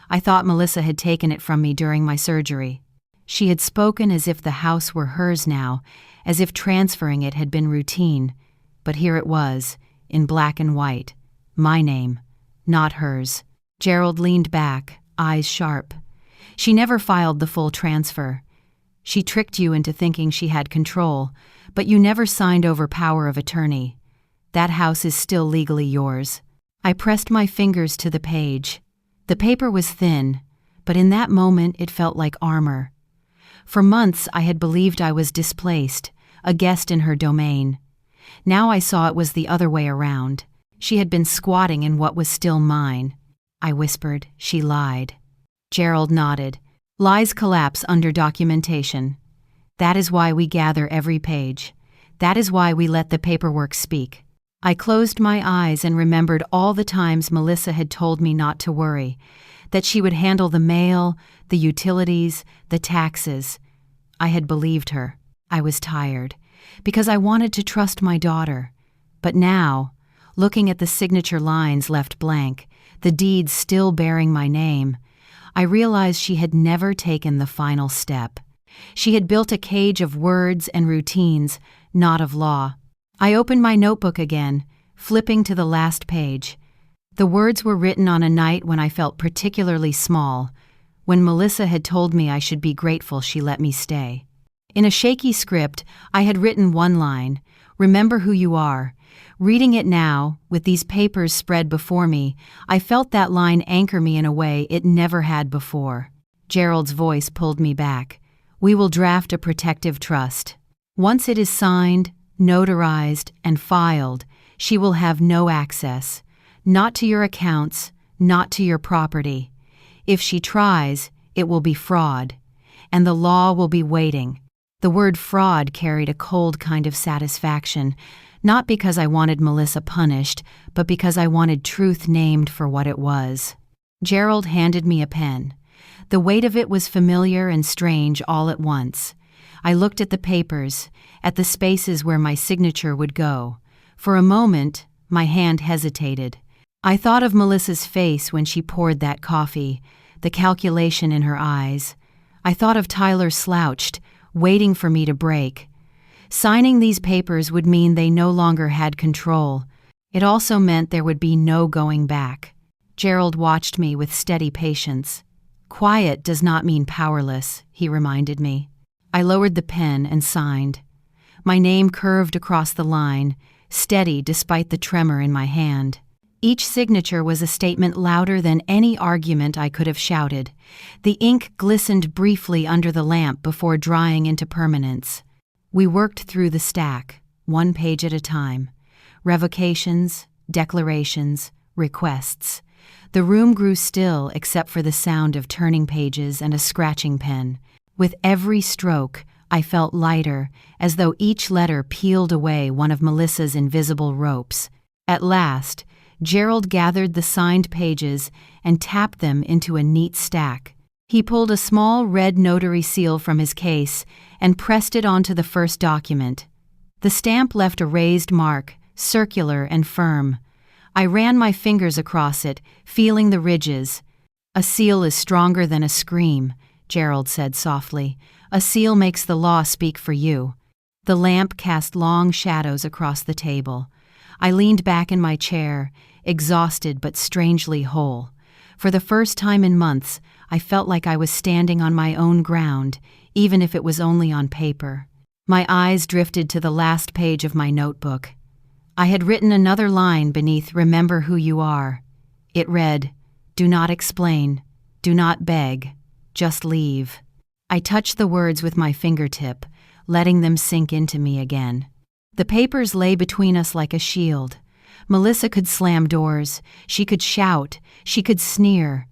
I thought Melissa had taken it from me during my surgery. She had spoken as if the house were hers now, as if transferring it had been routine. But here it was, in black and white. My name, not hers. Gerald leaned back, eyes sharp. She never filed the full transfer. She tricked you into thinking she had control, but you never signed over power of attorney. That house is still legally yours. I pressed my fingers to the page. The paper was thin, but in that moment it felt like armor. For months I had believed I was displaced, a guest in her domain. Now I saw it was the other way around. She had been squatting in what was still mine. I whispered, she lied. Gerald nodded. Lies collapse under documentation. That is why we gather every page. That is why we let the paperwork speak. I closed my eyes and remembered all the times Melissa had told me not to worry, that she would handle the mail, the utilities, the taxes. I had believed her. I was tired, because I wanted to trust my daughter. But now, looking at the signature lines left blank, the deeds still bearing my name, I realized she had never taken the final step. She had built a cage of words and routines, not of law. I opened my notebook again, flipping to the last page. The words were written on a night when I felt particularly small, when Melissa had told me I should be grateful she let me stay. In a shaky script, I had written one line, "Remember who you are." Reading it now, with these papers spread before me, I felt that line anchor me in a way it never had before. Gerald's voice pulled me back. "We will draft a protective trust. Once it is signed, notarized, and filed, she will have no access. Not to your accounts, not to your property. If she tries, it will be fraud, and the law will be waiting." The word fraud carried a cold kind of satisfaction, not because I wanted Melissa punished, but because I wanted truth named for what it was. Gerald handed me a pen. The weight of it was familiar and strange all at once. I looked at the papers, at the spaces where my signature would go. For a moment, my hand hesitated. I thought of Melissa's face when she poured that coffee, the calculation in her eyes. I thought of Tyler slouched, waiting for me to break. Signing these papers would mean they no longer had control. It also meant there would be no going back. Gerald watched me with steady patience. "Quiet does not mean powerless," he reminded me. I lowered the pen and signed. My name curved across the line, steady despite the tremor in my hand. Each signature was a statement louder than any argument I could have shouted. The ink glistened briefly under the lamp before drying into permanence. We worked through the stack, one page at a time. Revocations, declarations, requests. The room grew still except for the sound of turning pages and a scratching pen. With every stroke, I felt lighter, as though each letter peeled away one of Melissa's invisible ropes. At last, Gerald gathered the signed pages and tapped them into a neat stack. He pulled a small red notary seal from his case and pressed it onto the first document. The stamp left a raised mark, circular and firm. I ran my fingers across it, feeling the ridges. "A seal is stronger than a scream," Gerald said softly. "A seal makes the law speak for you." The lamp cast long shadows across the table. I leaned back in my chair, exhausted but strangely whole. For the first time in months, I felt like I was standing on my own ground, even if it was only on paper. My eyes drifted to the last page of my notebook. I had written another line beneath "Remember who you are." It read, "Do not explain, do not beg, just leave." I touched the words with my fingertip, letting them sink into me again. The papers lay between us like a shield. Melissa could slam doors, she could shout, she could sneer,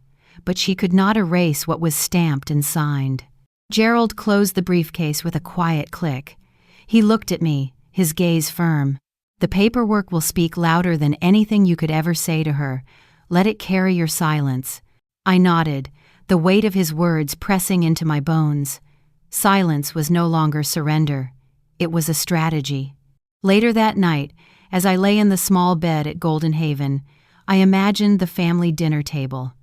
but she could not erase what was stamped and signed. Gerald closed the briefcase with a quiet click. He looked at me, his gaze firm. "The paperwork will speak louder than anything you could ever say to her. Let it carry your silence." I nodded, the weight of his words pressing into my bones. Silence was no longer surrender. It was a strategy. Later that night, as I lay in the small bed at Golden Haven, I imagined the family dinner table.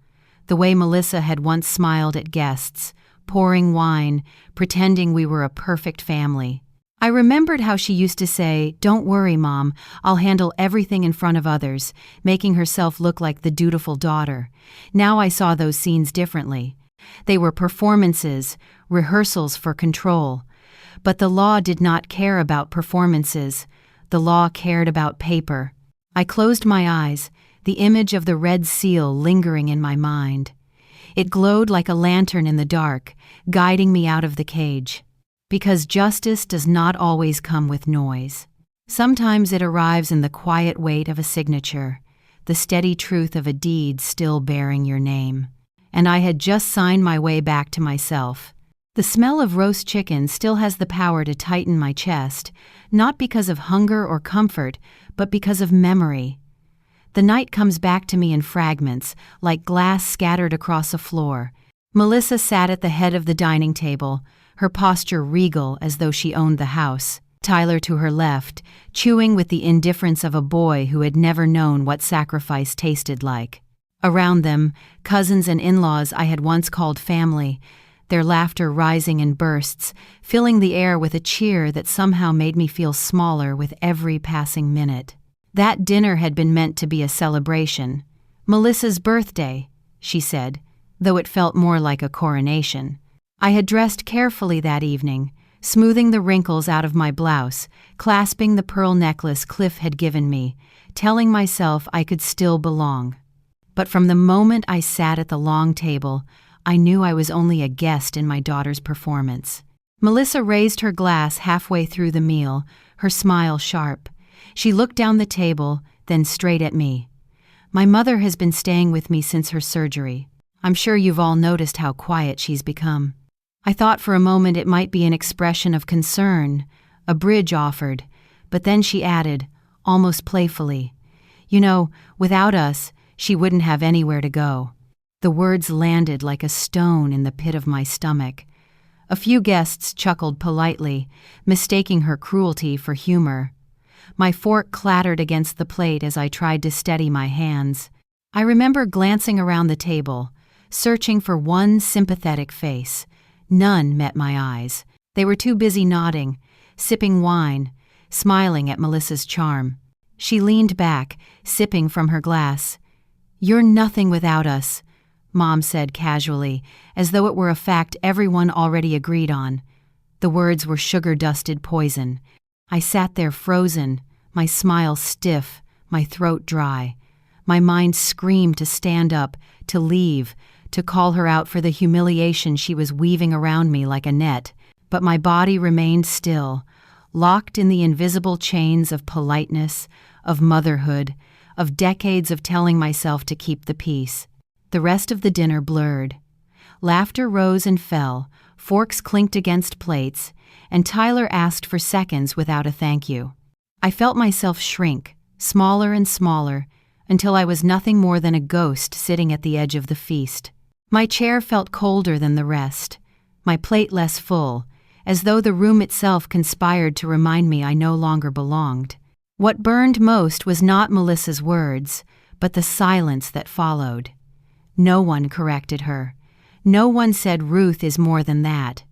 The way Melissa had once smiled at guests, pouring wine, pretending we were a perfect family. I remembered how she used to say, "Don't worry, Mom, I'll handle everything in front of others," making herself look like the dutiful daughter. Now I saw those scenes differently. They were performances, rehearsals for control. But the law did not care about performances. The law cared about paper. I closed my eyes, the image of the red seal lingering in my mind. It glowed like a lantern in the dark, guiding me out of the cage. Because justice does not always come with noise. Sometimes it arrives in the quiet weight of a signature, the steady truth of a deed still bearing your name. And I had just signed my way back to myself. The smell of roast chicken still has the power to tighten my chest, not because of hunger or comfort, but because of memory. The night comes back to me in fragments, like glass scattered across a floor. Melissa sat at the head of the dining table, her posture regal as though she owned the house. Tyler to her left, chewing with the indifference of a boy who had never known what sacrifice tasted like. Around them, cousins and in-laws I had once called family, their laughter rising in bursts, filling the air with a cheer that somehow made me feel smaller with every passing minute. That dinner had been meant to be a celebration. "Melissa's birthday," she said, though it felt more like a coronation. I had dressed carefully that evening, smoothing the wrinkles out of my blouse, clasping the pearl necklace Cliff had given me, telling myself I could still belong. But from the moment I sat at the long table, I knew I was only a guest in my daughter's performance. Melissa raised her glass halfway through the meal, her smile sharp. She looked down the table, then straight at me. "My mother has been staying with me since her surgery. I'm sure you've all noticed how quiet she's become." I thought for a moment it might be an expression of concern, a bridge offered, but then she added, almost playfully, "You know, without us, she wouldn't have anywhere to go." The words landed like a stone in the pit of my stomach. A few guests chuckled politely, mistaking her cruelty for humor. My fork clattered against the plate as I tried to steady my hands. I remember glancing around the table, searching for one sympathetic face. None met my eyes. They were too busy nodding, sipping wine, smiling at Melissa's charm. She leaned back, sipping from her glass. "You're nothing without us," Mom said casually, as though it were a fact everyone already agreed on. The words were sugar-dusted poison. I sat there frozen, my smile stiff, my throat dry. My mind screamed to stand up, to leave, to call her out for the humiliation she was weaving around me like a net, but my body remained still, locked in the invisible chains of politeness, of motherhood, of decades of telling myself to keep the peace. The rest of the dinner blurred. Laughter rose and fell, forks clinked against plates, and Tyler asked for seconds without a thank you. I felt myself shrink, smaller and smaller, until I was nothing more than a ghost sitting at the edge of the feast. My chair felt colder than the rest, my plate less full, as though the room itself conspired to remind me I no longer belonged. What burned most was not Melissa's words, but the silence that followed. No one corrected her. No one said Ruth is more than that.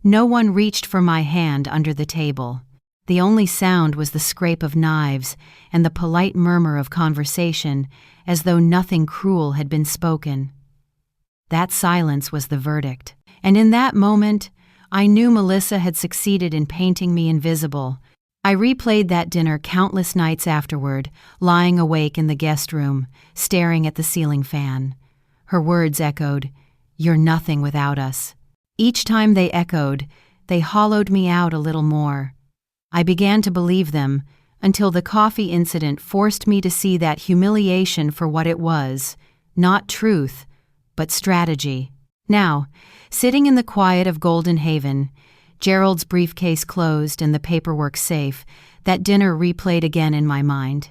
No one reached for my hand under the table. The only sound was the scrape of knives and the polite murmur of conversation, as though nothing cruel had been spoken. That silence was the verdict, and in that moment, I knew Melissa had succeeded in painting me invisible, I replayed that dinner countless nights afterward, lying awake in the guest room, staring at the ceiling fan. Her words echoed, "You're nothing without us." Each time they echoed, they hollowed me out a little more. I began to believe them, until the coffee incident forced me to see that humiliation for what it was, not truth, but strategy. Now, sitting in the quiet of Golden Haven, Gerald's briefcase closed and the paperwork safe, that dinner replayed again in my mind.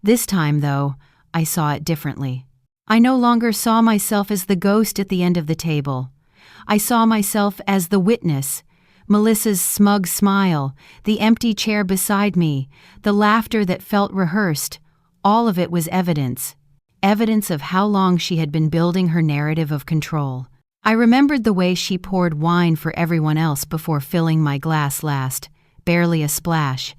This time, though, I saw it differently. I no longer saw myself as the ghost at the end of the table. I saw myself as the witness. Melissa's smug smile, the empty chair beside me, the laughter that felt rehearsed, all of it was evidence. Evidence of how long she had been building her narrative of control. I remembered the way she poured wine for everyone else before filling my glass last, barely a splash.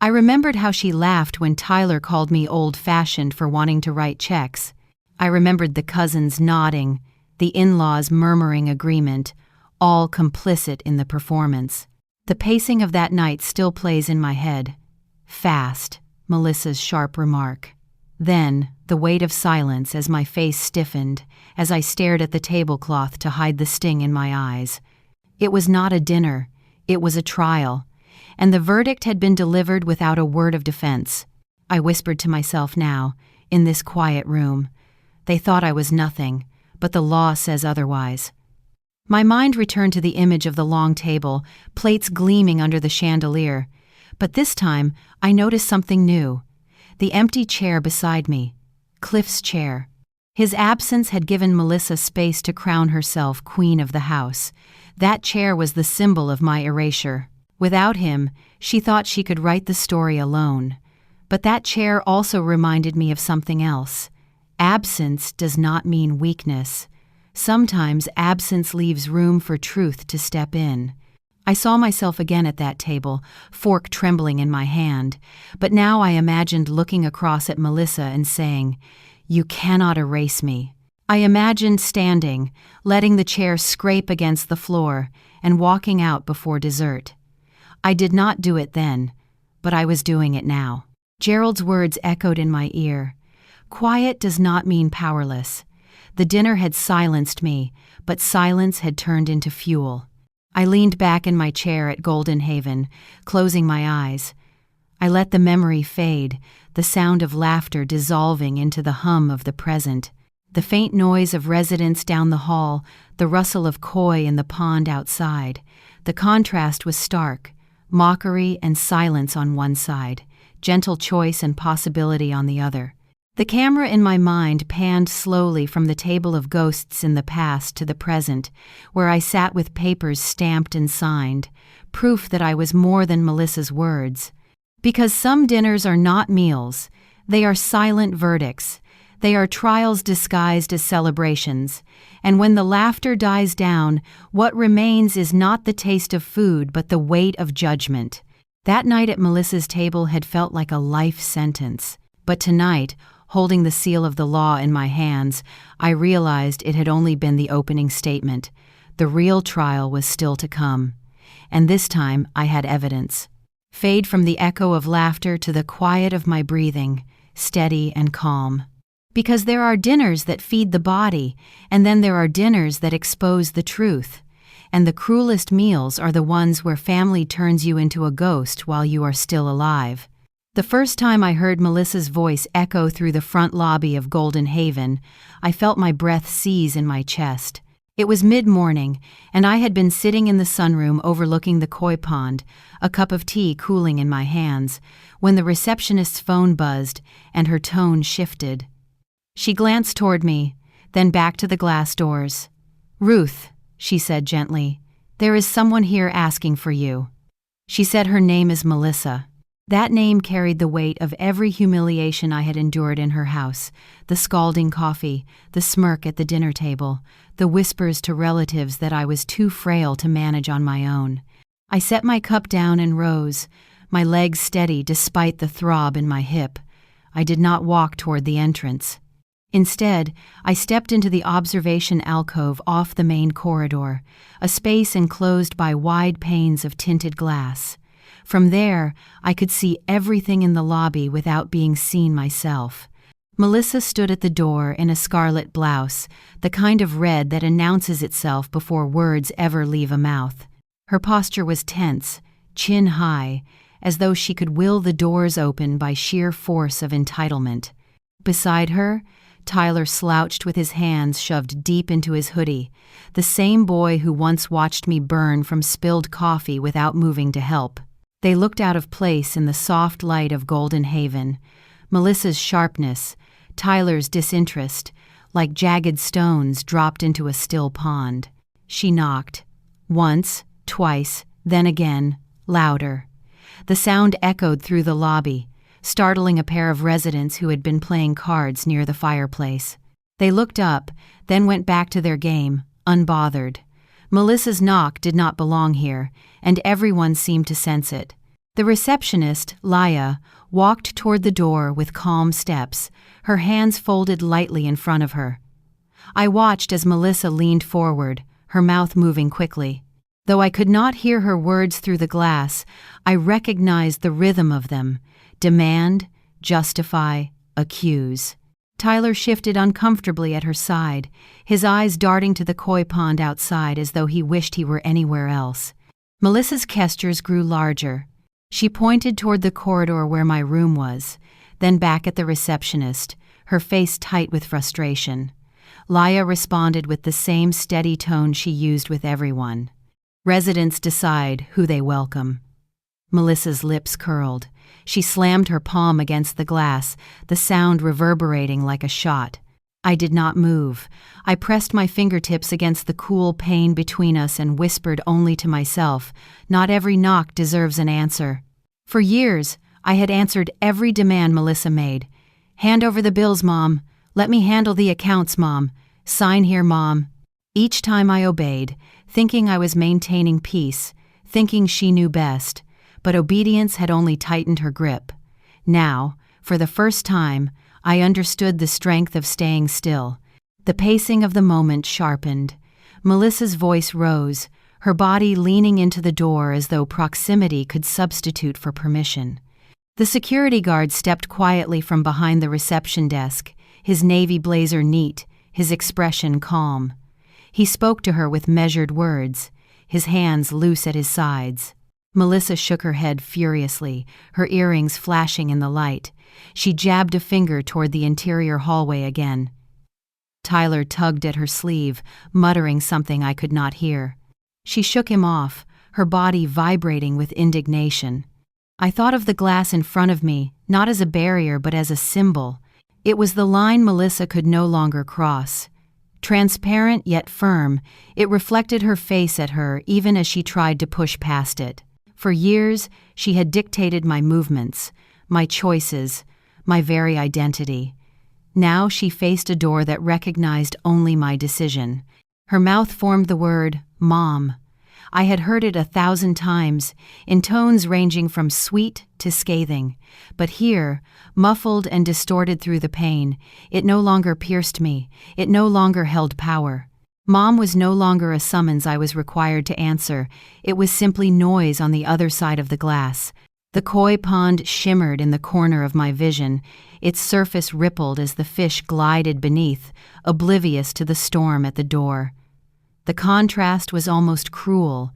I remembered how she laughed when Tyler called me old-fashioned for wanting to write checks. I remembered the cousins nodding, the in-laws murmuring agreement, all complicit in the performance. The pacing of that night still plays in my head. Fast, Melissa's sharp remark. Then, the weight of silence as my face stiffened, as I stared at the tablecloth to hide the sting in my eyes. It was not a dinner, it was a trial, and the verdict had been delivered without a word of defense. I whispered to myself now, in this quiet room. They thought I was nothing, but the law says otherwise. My mind returned to the image of the long table, plates gleaming under the chandelier, but this time I noticed something new. The empty chair beside me, Cliff's chair. His absence had given Melissa space to crown herself queen of the house. That chair was the symbol of my erasure. Without him, she thought she could write the story alone. But that chair also reminded me of something else. Absence does not mean weakness. Sometimes absence leaves room for truth to step in. I saw myself again at that table, fork trembling in my hand, but now I imagined looking across at Melissa and saying, "You cannot erase me." I imagined standing, letting the chair scrape against the floor, and walking out before dessert. I did not do it then, but I was doing it now. Gerald's words echoed in my ear. Quiet does not mean powerless. The dinner had silenced me, but silence had turned into fuel. I leaned back in my chair at Golden Haven, closing my eyes. I let the memory fade, the sound of laughter dissolving into the hum of the present, the faint noise of residents down the hall, the rustle of koi in the pond outside. The contrast was stark, mockery and silence on one side, gentle choice and possibility on the other. The camera in my mind panned slowly from the table of ghosts in the past to the present, where I sat with papers stamped and signed, proof that I was more than Melissa's words. Because some dinners are not meals, they are silent verdicts. They are trials disguised as celebrations, and when the laughter dies down, what remains is not the taste of food but the weight of judgment. That night at Melissa's table had felt like a life sentence, but tonight, holding the seal of the law in my hands, I realized it had only been the opening statement. The real trial was still to come. And this time I had evidence. Fade from the echo of laughter to the quiet of my breathing, steady and calm. Because there are dinners that feed the body, and then there are dinners that expose the truth. And the cruelest meals are the ones where family turns you into a ghost while you are still alive. The first time I heard Melissa's voice echo through the front lobby of Golden Haven, I felt my breath seize in my chest. It was mid-morning, and I had been sitting in the sunroom overlooking the koi pond, a cup of tea cooling in my hands, when the receptionist's phone buzzed and her tone shifted. She glanced toward me, then back to the glass doors. "Ruth," she said gently, "there is someone here asking for you." She said her name is Melissa. That name carried the weight of every humiliation I had endured in her house, the scalding coffee, the smirk at the dinner table, the whispers to relatives that I was too frail to manage on my own. I set my cup down and rose, my legs steady despite the throb in my hip. I did not walk toward the entrance. Instead, I stepped into the observation alcove off the main corridor, a space enclosed by wide panes of tinted glass. From there, I could see everything in the lobby without being seen myself. Melissa stood at the door in a scarlet blouse, the kind of red that announces itself before words ever leave a mouth. Her posture was tense, chin high, as though she could will the doors open by sheer force of entitlement. Beside her, Tyler slouched with his hands shoved deep into his hoodie, the same boy who once watched me burn from spilled coffee without moving to help. They looked out of place in the soft light of Golden Haven, Melissa's sharpness, Tyler's disinterest, like jagged stones dropped into a still pond. She knocked. Once, twice, then again, louder. The sound echoed through the lobby, startling a pair of residents who had been playing cards near the fireplace. They looked up, then went back to their game, unbothered. Melissa's knock did not belong here, and everyone seemed to sense it. The receptionist, Laya, walked toward the door with calm steps, her hands folded lightly in front of her. I watched as Melissa leaned forward, her mouth moving quickly. Though I could not hear her words through the glass, I recognized the rhythm of them: demand, justify, accuse. Tyler shifted uncomfortably at her side, his eyes darting to the koi pond outside as though he wished he were anywhere else. Melissa's gestures grew larger. She pointed toward the corridor where my room was, then back at the receptionist, her face tight with frustration. Laya responded with the same steady tone she used with everyone. Residents decide who they welcome. Melissa's lips curled. She slammed her palm against the glass, the sound reverberating like a shot. I did not move. I pressed my fingertips against the cool pane between us and whispered only to myself, "Not every knock deserves an answer." For years, I had answered every demand Melissa made. "Hand over the bills, Mom. Let me handle the accounts, Mom. Sign here, Mom." Each time I obeyed, thinking I was maintaining peace, thinking she knew best, but obedience had only tightened her grip. Now, for the first time, I understood the strength of staying still. The pacing of the moment sharpened. Melissa's voice rose, her body leaning into the door as though proximity could substitute for permission. The security guard stepped quietly from behind the reception desk, his navy blazer neat, his expression calm. He spoke to her with measured words, his hands loose at his sides. Melissa shook her head furiously, her earrings flashing in the light. She jabbed a finger toward the interior hallway again. Tyler tugged at her sleeve, muttering something I could not hear. She shook him off, her body vibrating with indignation. I thought of the glass in front of me, not as a barrier but as a symbol. It was the line Melissa could no longer cross. Transparent yet firm, it reflected her face at her even as she tried to push past it. For years, she had dictated my movements, my choices, my very identity. Now she faced a door that recognized only my decision. Her mouth formed the word, Mom. I had heard it 1,000 times, in tones ranging from sweet to scathing. But here, muffled and distorted through the pain, it no longer pierced me, it no longer held power. Mom was no longer a summons I was required to answer, it was simply noise on the other side of the glass. The koi pond shimmered in the corner of my vision, its surface rippled as the fish glided beneath, oblivious to the storm at the door. The contrast was almost cruel.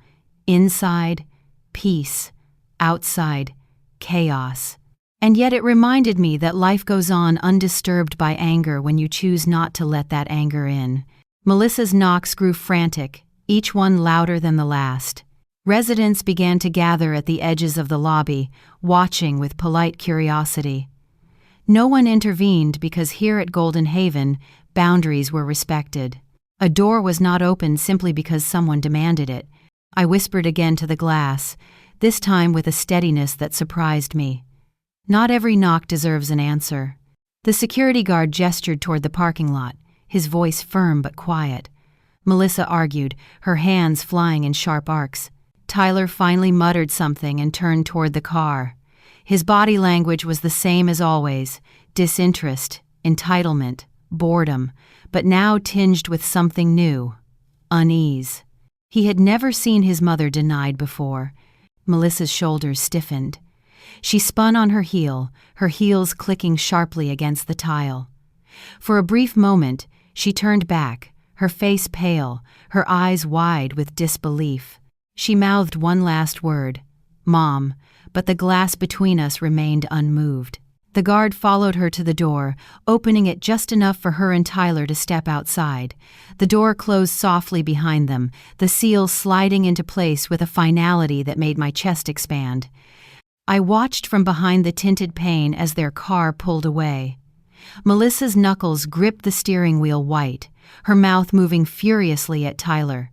Inside, peace. Outside, chaos. And yet it reminded me that life goes on undisturbed by anger when you choose not to let that anger in. Melissa's knocks grew frantic, each one louder than the last. Residents began to gather at the edges of the lobby, watching with polite curiosity. No one intervened because here at Golden Haven, boundaries were respected. A door was not opened simply because someone demanded it. I whispered again to the glass, this time with a steadiness that surprised me. Not every knock deserves an answer. The security guard gestured toward the parking lot, his voice firm but quiet. Melissa argued, her hands flying in sharp arcs. Tyler finally muttered something and turned toward the car. His body language was the same as always, disinterest, entitlement, boredom, but now tinged with something new, unease. He had never seen his mother denied before. Melissa's shoulders stiffened. She spun on her heel, her heels clicking sharply against the tile. For a brief moment, she turned back, her face pale, her eyes wide with disbelief. She mouthed one last word, "Mom," but the glass between us remained unmoved. The guard followed her to the door, opening it just enough for her and Tyler to step outside. The door closed softly behind them, the seal sliding into place with a finality that made my chest expand. I watched from behind the tinted pane as their car pulled away. Melissa's knuckles gripped the steering wheel white, her mouth moving furiously at Tyler.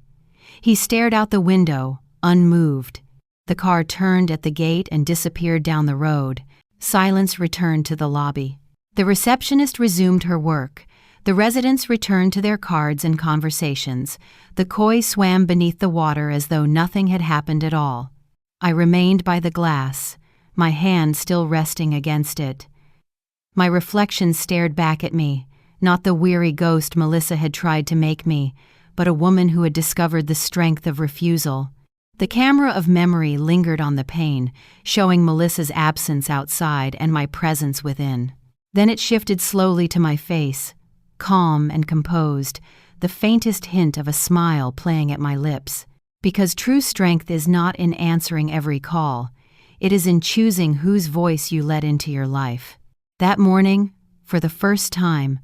He stared out the window, unmoved. The car turned at the gate and disappeared down the road. Silence returned to the lobby. The receptionist resumed her work. The residents returned to their cards and conversations. The koi swam beneath the water as though nothing had happened at all. I remained by the glass, my hand still resting against it. My reflection stared back at me, not the weary ghost Melissa had tried to make me, but a woman who had discovered the strength of refusal. The camera of memory lingered on the pane, showing Melissa's absence outside and my presence within. Then it shifted slowly to my face, calm and composed, the faintest hint of a smile playing at my lips. Because true strength is not in answering every call, it is in choosing whose voice you let into your life. That morning, for the first time,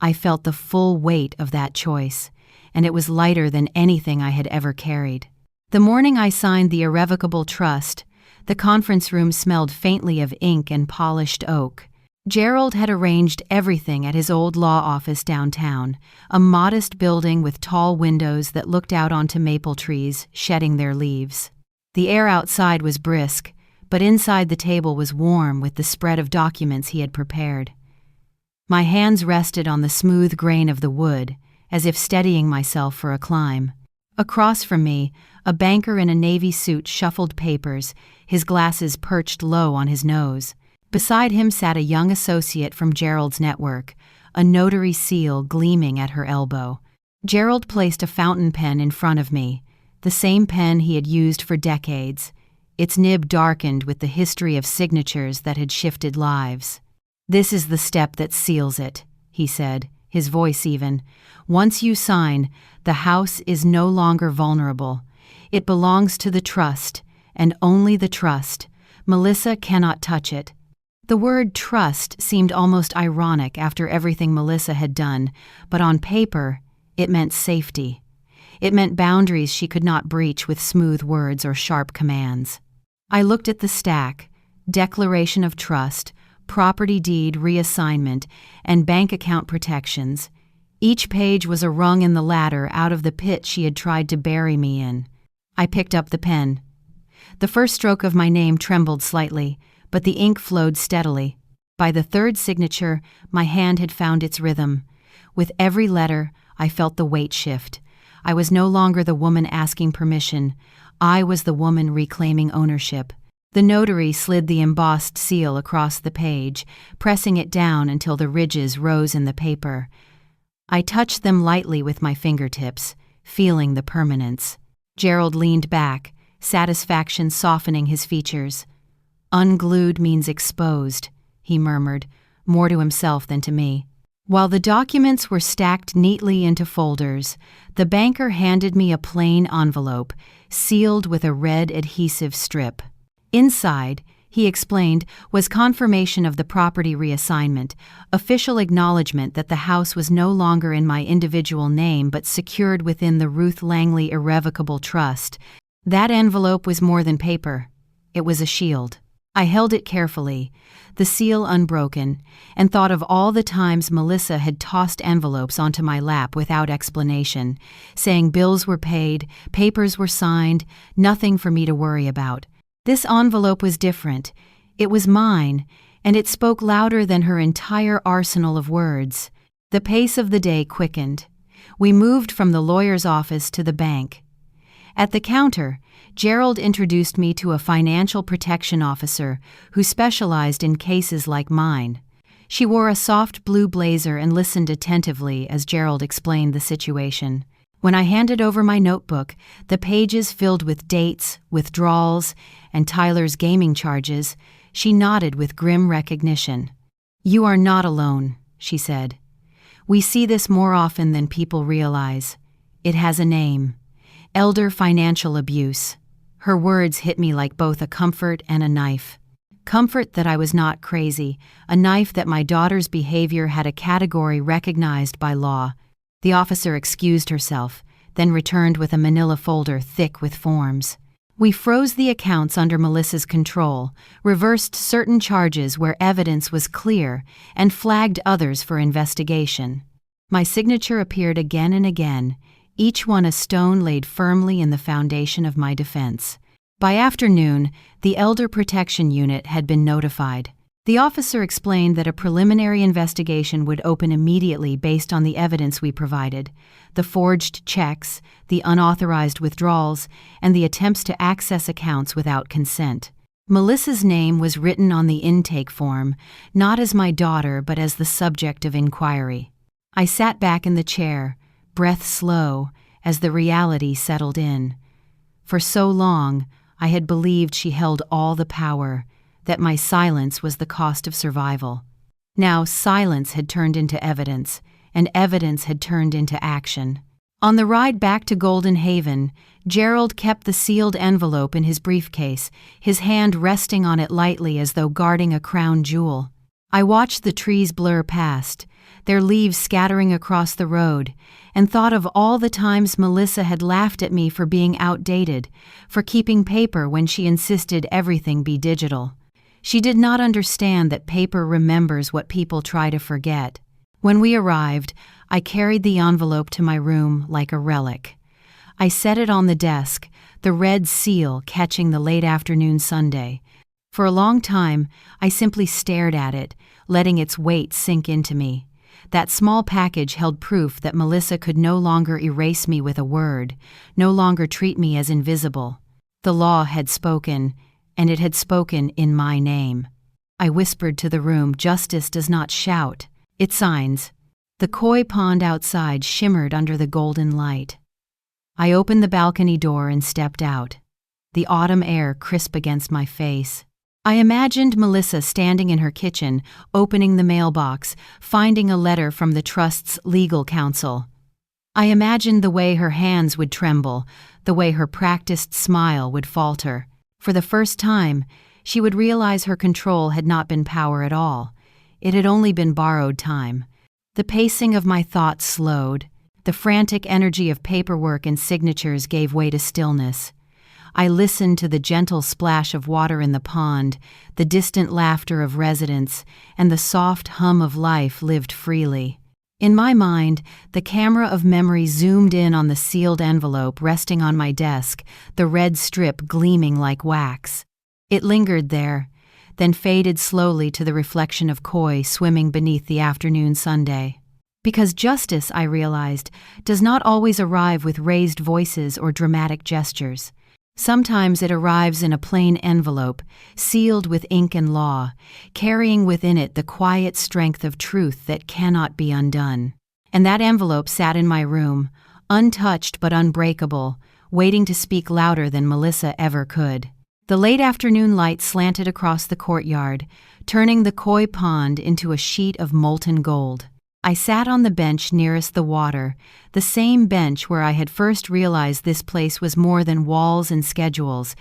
I felt the full weight of that choice, and it was lighter than anything I had ever carried. The morning I signed the irrevocable trust, the conference room smelled faintly of ink and polished oak. Gerald had arranged everything at his old law office downtown, a modest building with tall windows that looked out onto maple trees, shedding their leaves. The air outside was brisk, but inside the table was warm with the spread of documents he had prepared. My hands rested on the smooth grain of the wood, as if steadying myself for a climb. Across from me, a banker in a navy suit shuffled papers, his glasses perched low on his nose. Beside him sat a young associate from Gerald's network, a notary seal gleaming at her elbow. Gerald placed a fountain pen in front of me, the same pen he had used for decades, its nib darkened with the history of signatures that had shifted lives. "This is the step that seals it," he said, his voice even. "Once you sign, the house is no longer vulnerable. It belongs to the trust, and only the trust. Melissa cannot touch it." The word trust seemed almost ironic after everything Melissa had done, but on paper, it meant safety. It meant boundaries she could not breach with smooth words or sharp commands. I looked at the stack: declaration of trust, property deed reassignment, and bank account protections. Each page was a rung in the ladder out of the pit she had tried to bury me in. I picked up the pen. The first stroke of my name trembled slightly, but the ink flowed steadily. By the third signature, my hand had found its rhythm. With every letter, I felt the weight shift. I was no longer the woman asking permission. I was the woman reclaiming ownership. The notary slid the embossed seal across the page, pressing it down until the ridges rose in the paper. I touched them lightly with my fingertips, feeling the permanence. Gerald leaned back, satisfaction softening his features. "Unglued means exposed," he murmured, more to himself than to me. While the documents were stacked neatly into folders, the banker handed me a plain envelope, sealed with a red adhesive strip. Inside, he explained, was confirmation of the property reassignment, official acknowledgement that the house was no longer in my individual name but secured within the Ruth Langley Irrevocable Trust. That envelope was more than paper. It was a shield. I held it carefully, the seal unbroken, and thought of all the times Melissa had tossed envelopes onto my lap without explanation, saying bills were paid, papers were signed, nothing for me to worry about. This envelope was different. It was mine, and it spoke louder than her entire arsenal of words. The pace of the day quickened. We moved from the lawyer's office to the bank. At the counter, Gerald introduced me to a financial protection officer who specialized in cases like mine. She wore a soft blue blazer and listened attentively as Gerald explained the situation. When I handed over my notebook, the pages filled with dates, withdrawals, and Tyler's gaming charges, she nodded with grim recognition. "You are not alone," she said. "We see this more often than people realize. It has a name: elder financial abuse." Her words hit me like both a comfort and a knife. Comfort that I was not crazy, a knife that my daughter's behavior had a category recognized by law. The officer excused herself, then returned with a manila folder thick with forms. We froze the accounts under Melissa's control, reversed certain charges where evidence was clear, and flagged others for investigation. My signature appeared again and again, each one a stone laid firmly in the foundation of my defense. By afternoon, the Elder Protection Unit had been notified. The officer explained that a preliminary investigation would open immediately based on the evidence we provided: the forged checks, the unauthorized withdrawals, and the attempts to access accounts without consent. Melissa's name was written on the intake form, not as my daughter but as the subject of inquiry. I sat back in the chair, breath slow, as the reality settled in. For so long, I had believed she held all the power, that my silence was the cost of survival. Now silence had turned into evidence, and evidence had turned into action. On the ride back to Golden Haven, Gerald kept the sealed envelope in his briefcase, his hand resting on it lightly as though guarding a crown jewel. I watched the trees blur past, their leaves scattering across the road, and thought of all the times Melissa had laughed at me for being outdated, for keeping paper when she insisted everything be digital. She did not understand that paper remembers what people try to forget. When we arrived, I carried the envelope to my room like a relic. I set it on the desk, the red seal catching the late afternoon sunday. For a long time, I simply stared at it, letting its weight sink into me. That small package held proof that Melissa could no longer erase me with a word, no longer treat me as invisible. The law had spoken, and it had spoken in my name. I whispered to the room, "Justice does not shout, it signs." The koi pond outside shimmered under the golden light. I opened the balcony door and stepped out, the autumn air crisp against my face. I imagined Melissa standing in her kitchen, opening the mailbox, finding a letter from the trust's legal counsel. I imagined the way her hands would tremble, the way her practiced smile would falter. For the first time, she would realize her control had not been power at all. It had only been borrowed time. The pacing of my thoughts slowed. The frantic energy of paperwork and signatures gave way to stillness. I listened to the gentle splash of water in the pond, the distant laughter of residents, and the soft hum of life lived freely. In my mind, the camera of memory zoomed in on the sealed envelope resting on my desk, the red strip gleaming like wax. It lingered there, then faded slowly to the reflection of koi swimming beneath the afternoon sunday. Because justice, I realized, does not always arrive with raised voices or dramatic gestures. Sometimes it arrives in a plain envelope, sealed with ink and law, carrying within it the quiet strength of truth that cannot be undone. And that envelope sat in my room, untouched but unbreakable, waiting to speak louder than Melissa ever could. The late afternoon light slanted across the courtyard, turning the koi pond into a sheet of molten gold. I sat on the bench nearest the water, the same bench where I had first realized this place was more than walls and schedules.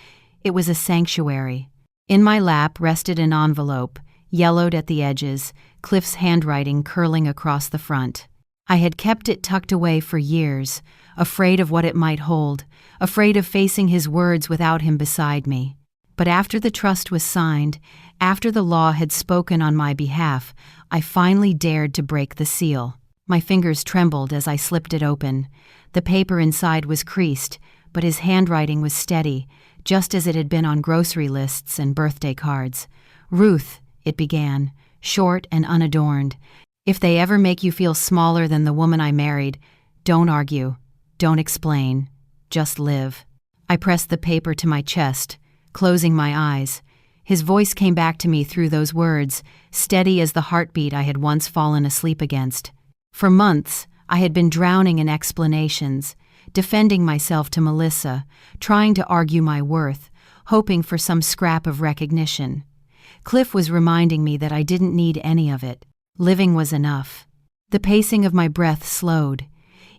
It was a sanctuary. In my lap rested an envelope, yellowed at the edges, Cliff's handwriting curling across the front. I had kept it tucked away for years, afraid of what it might hold, afraid of facing his words without him beside me. But after the trust was signed, after the law had spoken on my behalf, I finally dared to break the seal. My fingers trembled as I slipped it open. The paper inside was creased, but his handwriting was steady, just as it had been on grocery lists and birthday cards. "Ruth," it began, short and unadorned, "if they ever make you feel smaller than the woman I married, don't argue, don't explain, just live." I pressed the paper to my chest, closing my eyes. His voice came back to me through those words, steady as the heartbeat I had once fallen asleep against. For months, I had been drowning in explanations, defending myself to Melissa, trying to argue my worth, hoping for some scrap of recognition. Cliff was reminding me that I didn't need any of it. Living was enough. The pacing of my breath slowed.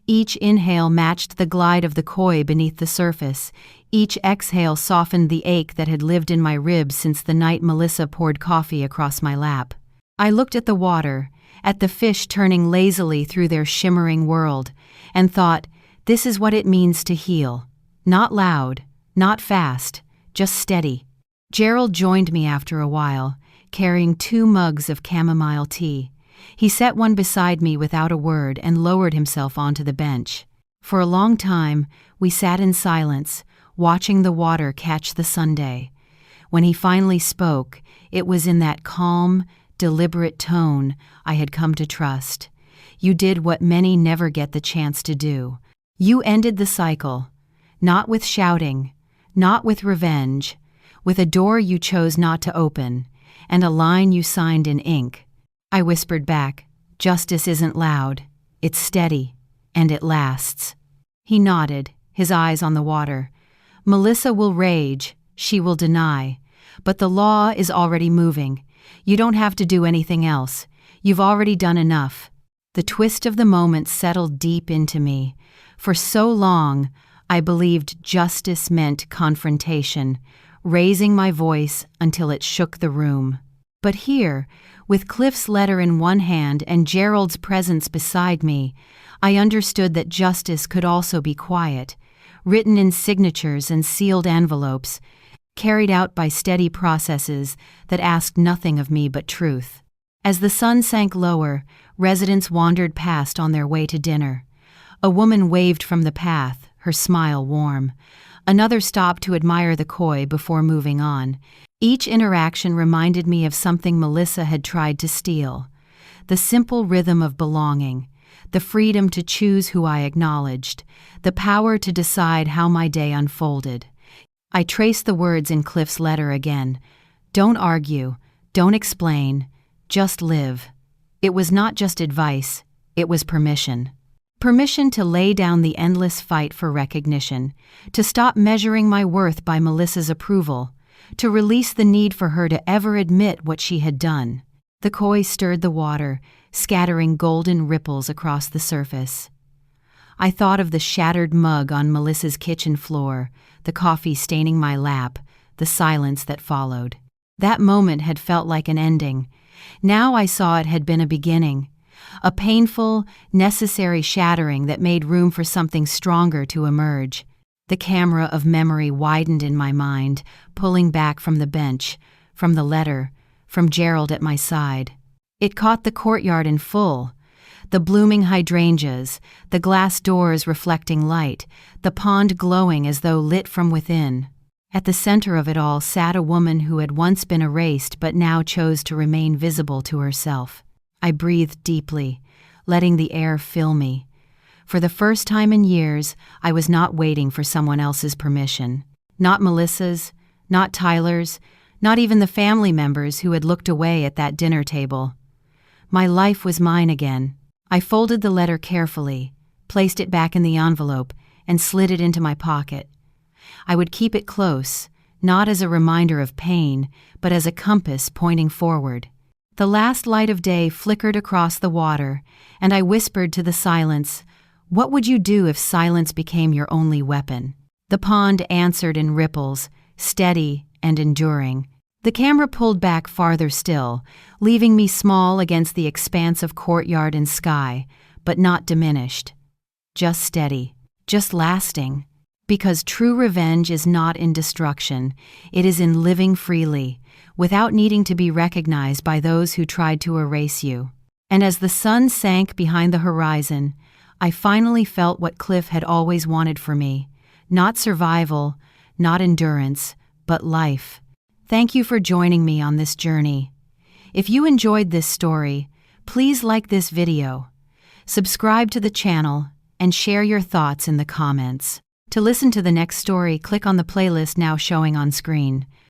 Each inhale matched the glide of the koi beneath the surface. Each exhale softened the ache that had lived in my ribs since the night Melissa poured coffee across my lap. I looked at the water, at the fish turning lazily through their shimmering world, and thought, this is what it means to heal. Not loud, not fast, just steady. Gerald joined me after a while, carrying 2 mugs of chamomile tea. He set one beside me without a word and lowered himself onto the bench. For a long time, we sat in silence, watching the water catch the Sunday. When he finally spoke, it was in that calm, deliberate tone I had come to trust. You did what many never get the chance to do. You ended the cycle, not with shouting, not with revenge, with a door you chose not to open, and a line you signed in ink. I whispered back, justice isn't loud, it's steady, and it lasts. He nodded, his eyes on the water. Melissa will rage, she will deny, but the law is already moving. You don't have to do anything else. You've already done enough. The twist of the moment settled deep into me. For so long, I believed justice meant confrontation, raising my voice until it shook the room. But here, with Cliff's letter in one hand and Gerald's presence beside me, I understood that justice could also be quiet, written in signatures and sealed envelopes, carried out by steady processes that asked nothing of me but truth. As the sun sank lower, residents wandered past on their way to dinner. A woman waved from the path, her smile warm. Another stopped to admire the koi before moving on. Each interaction reminded me of something Melissa had tried to steal. The simple rhythm of belonging, the freedom to choose who I acknowledged, the power to decide how my day unfolded. I traced the words in Cliff's letter again. Don't argue, don't explain, just live. It was not just advice, it was permission. Permission to lay down the endless fight for recognition, to stop measuring my worth by Melissa's approval, to release the need for her to ever admit what she had done. The koi stirred the water, scattering golden ripples across the surface. I thought of the shattered mug on Melissa's kitchen floor, the coffee staining my lap, the silence that followed. That moment had felt like an ending. Now I saw it had been a beginning. A painful, necessary shattering that made room for something stronger to emerge. The camera of memory widened in my mind, pulling back from the bench, from the letter, from Gerald at my side. It caught the courtyard in full. The blooming hydrangeas, the glass doors reflecting light, the pond glowing as though lit from within. At the center of it all sat a woman who had once been erased but now chose to remain visible to herself. I breathed deeply, letting the air fill me. For the first time in years, I was not waiting for someone else's permission. Not Melissa's, not Tyler's, not even the family members who had looked away at that dinner table. My life was mine again. I folded the letter carefully, placed it back in the envelope, and slid it into my pocket. I would keep it close, not as a reminder of pain, but as a compass pointing forward. The last light of day flickered across the water, and I whispered to the silence, "What would you do if silence became your only weapon?" The pond answered in ripples, steady and enduring. The camera pulled back farther still, leaving me small against the expanse of courtyard and sky, but not diminished. Just steady, just lasting. Because true revenge is not in destruction, it is in living freely, without needing to be recognized by those who tried to erase you. And as the sun sank behind the horizon, I finally felt what Cliff had always wanted for me. Not survival, not endurance, but life. Thank you for joining me on this journey. If you enjoyed this story, please like this video, subscribe to the channel, and share your thoughts in the comments. To listen to the next story, click on the playlist now showing on screen.